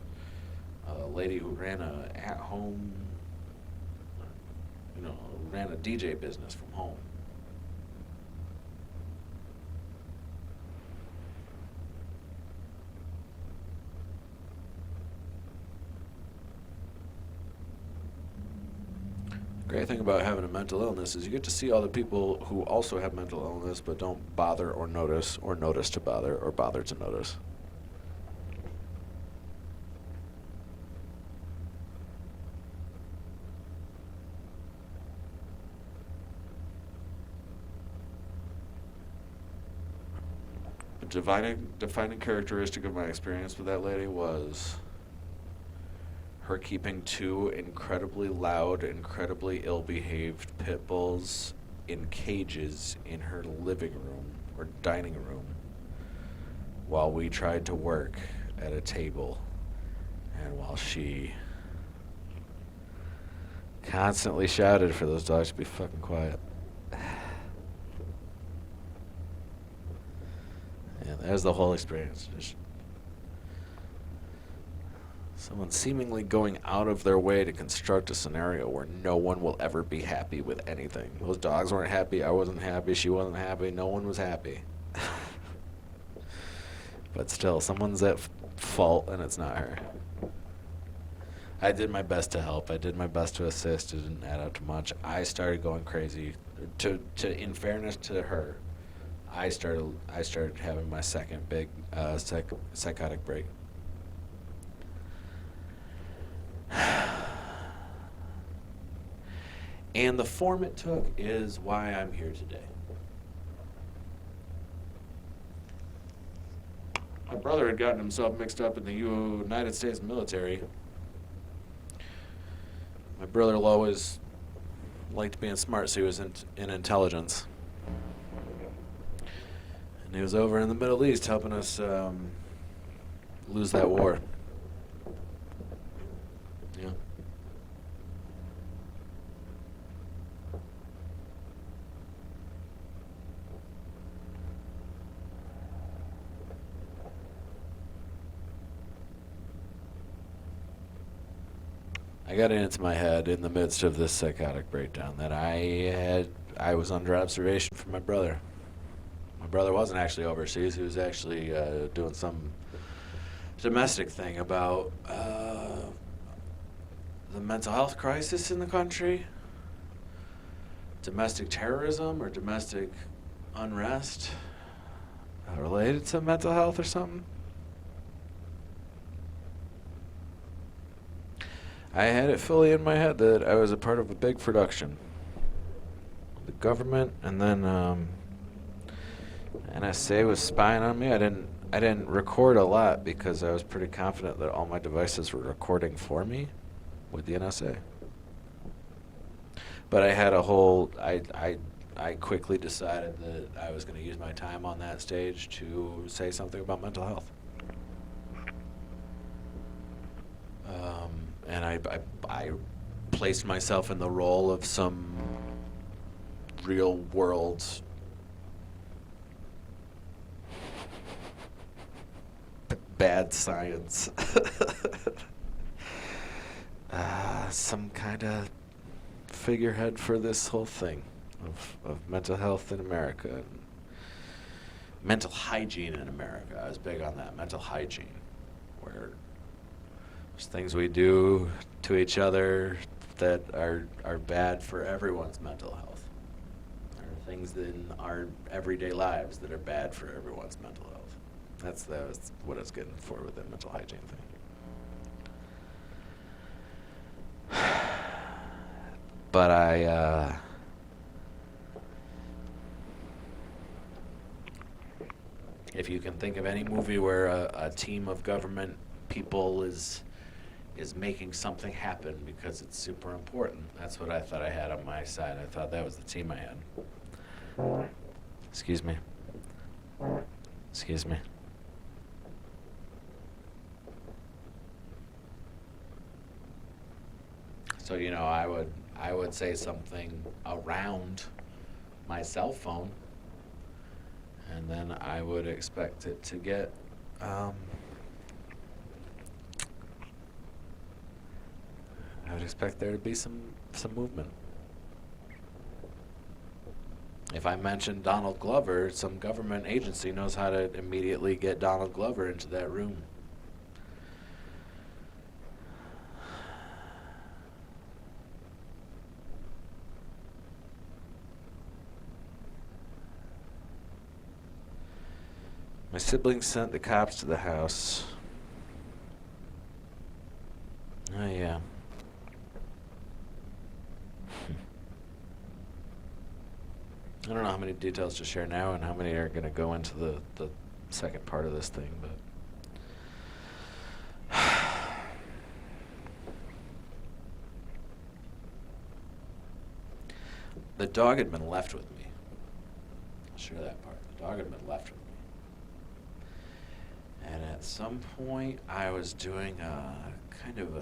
a lady who ran a at-home, ran a DJ business from home. The great thing about having a mental illness is you get to see all the people who also have mental illness but don't bother or notice to bother or bother to notice. A defining characteristic of my experience with that lady was her keeping two incredibly loud, incredibly ill-behaved pit bulls in cages in her living room or dining room while we tried to work at a table, and while she constantly shouted for those dogs to be fucking quiet. And there's the whole experience. Just someone seemingly going out of their way to construct a scenario where no one will ever be happy with anything. Those dogs weren't happy, I wasn't happy, she wasn't happy, no one was happy. But still, someone's at fault and it's not her. I did my best to help, I did my best to assist, it didn't add up to much. I started going crazy. In fairness to her, I started having my second big psychotic break. And the form it took is why I'm here today. My brother had gotten himself mixed up in the United States military My brother always liked being smart, so he was in intelligence. And he was over in the Middle East helping us lose that war. Yeah. I got it into my head in the midst of this psychotic breakdown that I was under observation from my brother. My brother wasn't actually overseas. He was actually doing some domestic thing about the mental health crisis in the country, domestic terrorism or domestic unrest related to mental health or something. I had it fully in my head that I was a part of a big production. The government, and then NSA was spying on me. I didn't record a lot because I was pretty confident that all my devices were recording for me with the NSA. But I had a whole. I quickly decided that I was going to use my time on that stage to say something about mental health. And I placed myself in the role of some real world bad science. Some kind of figurehead for this whole thing of mental health in America and mental hygiene in America. I was big on that, mental hygiene, where there's things we do to each other that are bad for everyone's mental health. There are things in our everyday lives that are bad for everyone's mental health. That was what I was getting for with the mental hygiene thing. But if you can think of any movie where a team of government people is making something happen because it's super important, that's what I thought I had on my side. I thought that was the team I had. Excuse me. Excuse me. So, I would say something around my cell phone, and then I would expect it to get I would expect there to be some movement. If I mention Donald Glover, some government agency knows how to immediately get Donald Glover into that room. My siblings sent the cops to the house. Oh, yeah. I don't know how many details to share now and how many are going to go into the second part of this thing, but the dog had been left with me. I'll share that part. The dog had been left with me. And at some point, I was doing a kind of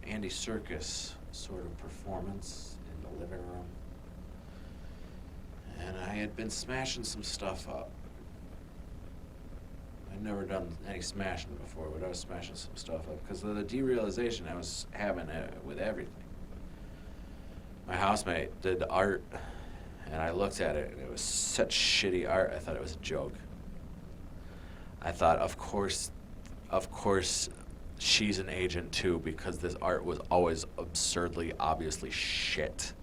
Andy Serkis sort of performance in the living room. And I had been smashing some stuff up. I'd never done any smashing before, but I was smashing some stuff up because of the derealization I was having with everything. My housemate did art, and I looked at it, and it was such shitty art, I thought it was a joke. I thought, of course, she's an agent too, because this art was always absurdly, obviously shit.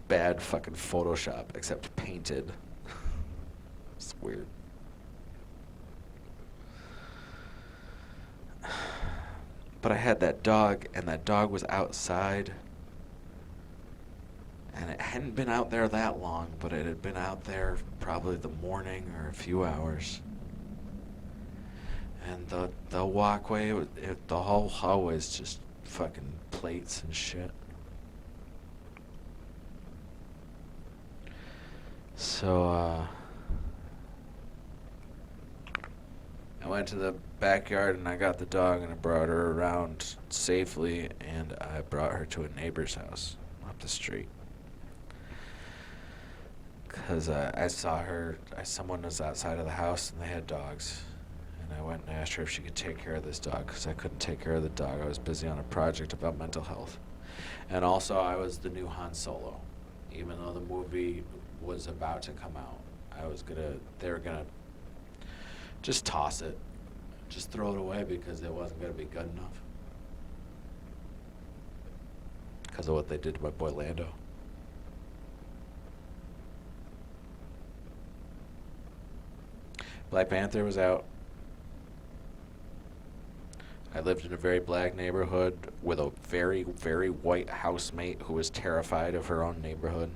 Bad fucking Photoshop, except painted. It's weird. But I had that dog, and that dog was outside. And it hadn't been out there that long, but it had been out there probably the morning or a few hours. And the walkway, the whole hallway's just fucking plates and shit. So, I went to the backyard and I got the dog and I brought her around safely, and I brought her to a neighbor's house up the street. Because I saw her, someone was outside of the house and they had dogs. And I went and asked her if she could take care of this dog, because I couldn't take care of the dog. I was busy on a project about mental health. And also, I was the new Han Solo. Even though the movie was about to come out, they were gonna just toss it. Just throw it away because it wasn't gonna be good enough. Because of what they did to my boy Lando. Black Panther was out. I lived in a very black neighborhood with a very, very white housemate who was terrified of her own neighborhood.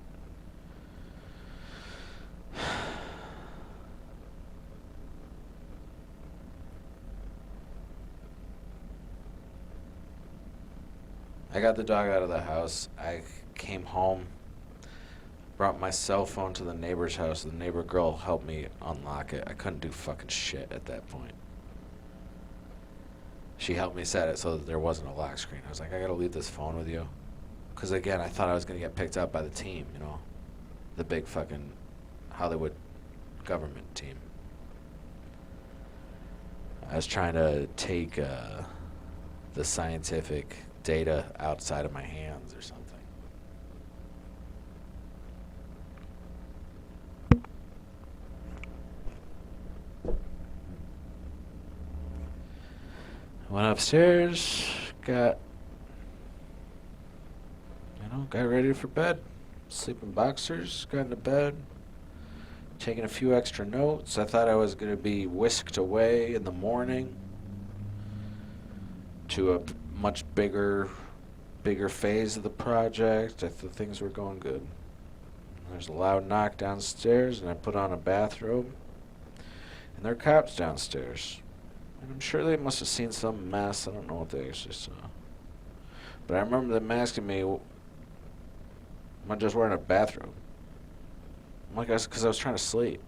I got the dog out of the house. I came home, brought my cell phone to the neighbor's house. The neighbor girl helped me unlock it. I couldn't do fucking shit at that point. She helped me set it so that there wasn't a lock screen. I was like, I gotta leave this phone with you. Because again, I thought I was gonna get picked up by the team, you know? The big fucking Hollywood government team. I was trying to take the scientific data outside of my hands or something. Went upstairs, got ready for bed. Sleep in boxers, got into bed, taking a few extra notes. I thought I was going to be whisked away in the morning to a much bigger phase of the project. I thought things were going good. There's a loud knock downstairs, and I put on a bathrobe, and there are cops downstairs. And I'm sure they must have seen some mess. I don't know what they actually saw. But I remember them asking me, am I just wearing a bathrobe? I'm like, because I was trying to sleep.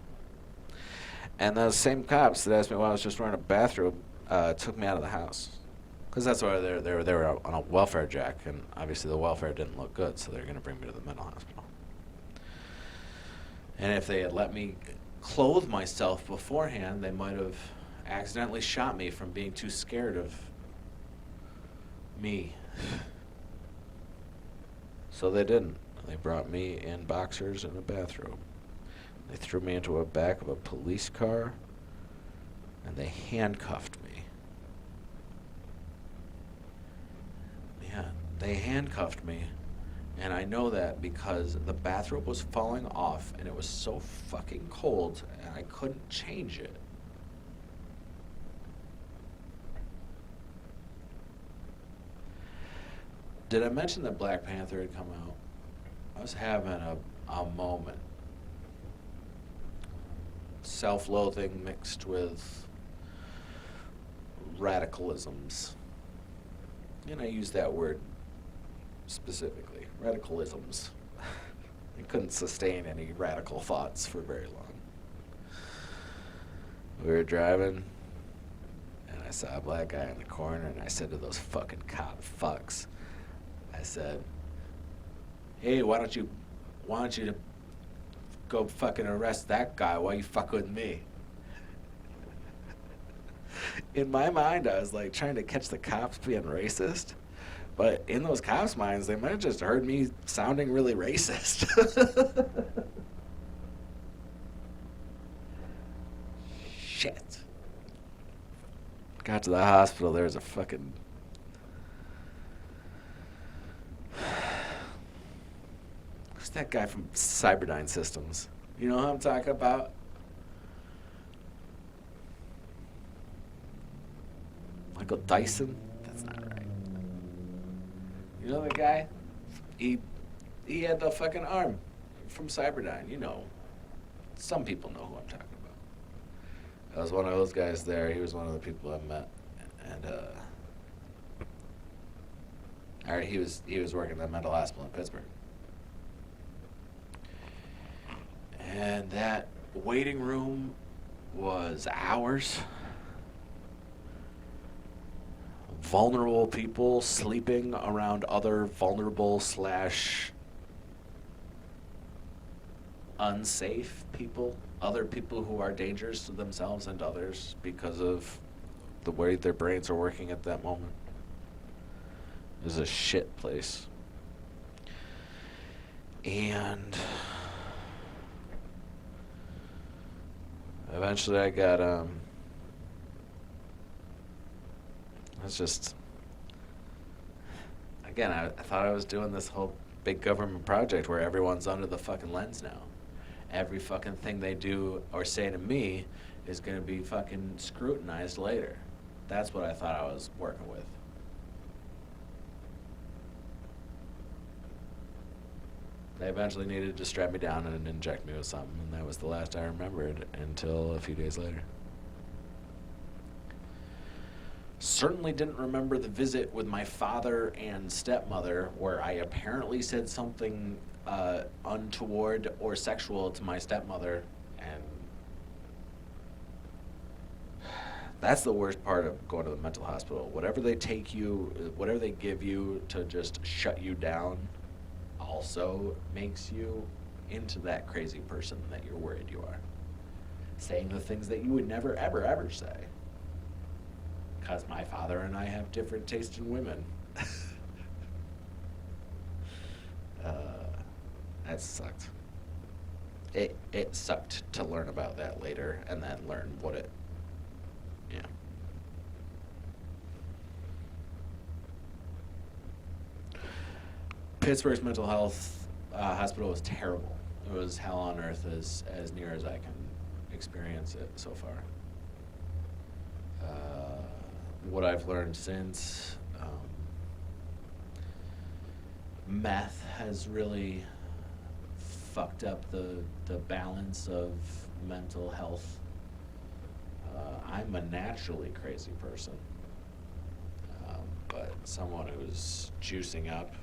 And those same cops that asked me why I was just wearing a bathrobe took me out of the house. Because that's why they were on a welfare jack, and obviously the welfare didn't look good, so they were going to bring me to the mental hospital. And if they had let me clothe myself beforehand, they might have accidentally shot me from being too scared of me. So they didn't. They brought me in boxers and a bathrobe. They threw me into the back of a police car, and they handcuffed me. Yeah, they handcuffed me, and I know that because the bathrobe was falling off, and it was so fucking cold, and I couldn't change it. Did I mention that Black Panther had come out? I was having a moment. Self-loathing mixed with radicalisms. And I use that word specifically, radicalisms. I couldn't sustain any radical thoughts for very long. We were driving, and I saw a black guy in the corner, and I said to those fucking cop fucks, I said, hey, why don't you go fucking arrest that guy while you fuck with me? In my mind, I was like trying to catch the cops being racist, but in those cops' minds, they might have just heard me sounding really racist. Shit. Got to the hospital, there was a fucking... Who's that guy from Cyberdyne Systems? You know who I'm talking about? Michael Dyson? That's not right. You know the guy? He he had the fucking arm from Cyberdyne. You know, some people know who I'm talking about. I was one of those guys there. He was one of the people I met, and he was working at the mental hospital in Pittsburgh, and that waiting room was hours. Vulnerable people sleeping around other vulnerable / unsafe people, other people who are dangerous to themselves and others because of the way their brains are working at that moment. It was a shit place. And eventually I got it's just, again, I thought I was doing this whole big government project where everyone's under the fucking lens now. Every fucking thing they do or say to me is going to be fucking scrutinized later. That's what I thought I was working with. They eventually needed to strap me down and inject me with something, and that was the last I remembered until a few days later. Certainly didn't remember the visit with my father and stepmother where I apparently said something untoward or sexual to my stepmother, and that's the worst part of going to the mental hospital. Whatever they take you, whatever they give you to just shut you down also makes you into that crazy person that you're worried you are. Saying the things that you would never, ever, ever say. Because my father and I have different taste in women. That sucked. It sucked to learn about that later and then learn what it, yeah. Pittsburgh's mental health hospital was terrible. It was hell on earth as near as I can experience it so far. What I've learned since, meth has really fucked up the balance of mental health. I'm a naturally crazy person, but someone who's juicing up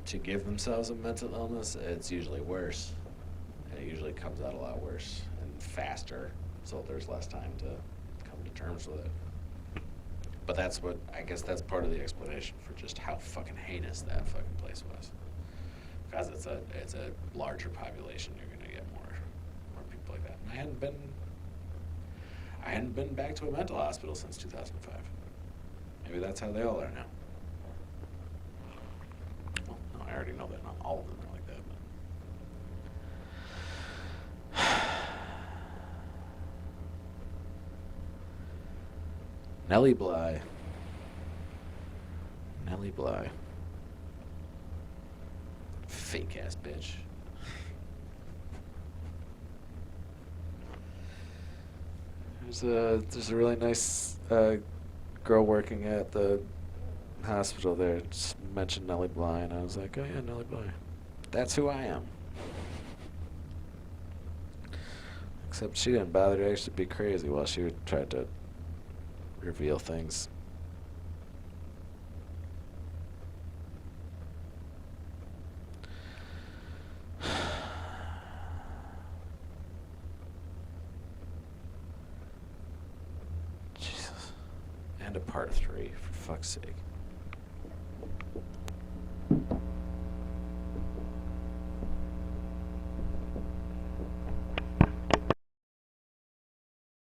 to give themselves a mental illness, it's usually worse. And it usually comes out a lot worse and faster, so there's less time to come to terms with it. But I guess that's part of the explanation for just how fucking heinous that fucking place was. Because it's a larger population, you're gonna get more people like that. And I hadn't been back to a mental hospital since 2005. Maybe that's how they all are now. Well, no, I already know that not all of them are like that. But Nellie Bly. Fake ass bitch. There's a really nice girl working at the hospital there. Just mentioned Nellie Bly, and I was like, oh yeah, Nellie Bly. That's who I am. Except she didn't bother to actually be crazy while she tried to reveal things. Jesus. And a part 3, for fuck's sake.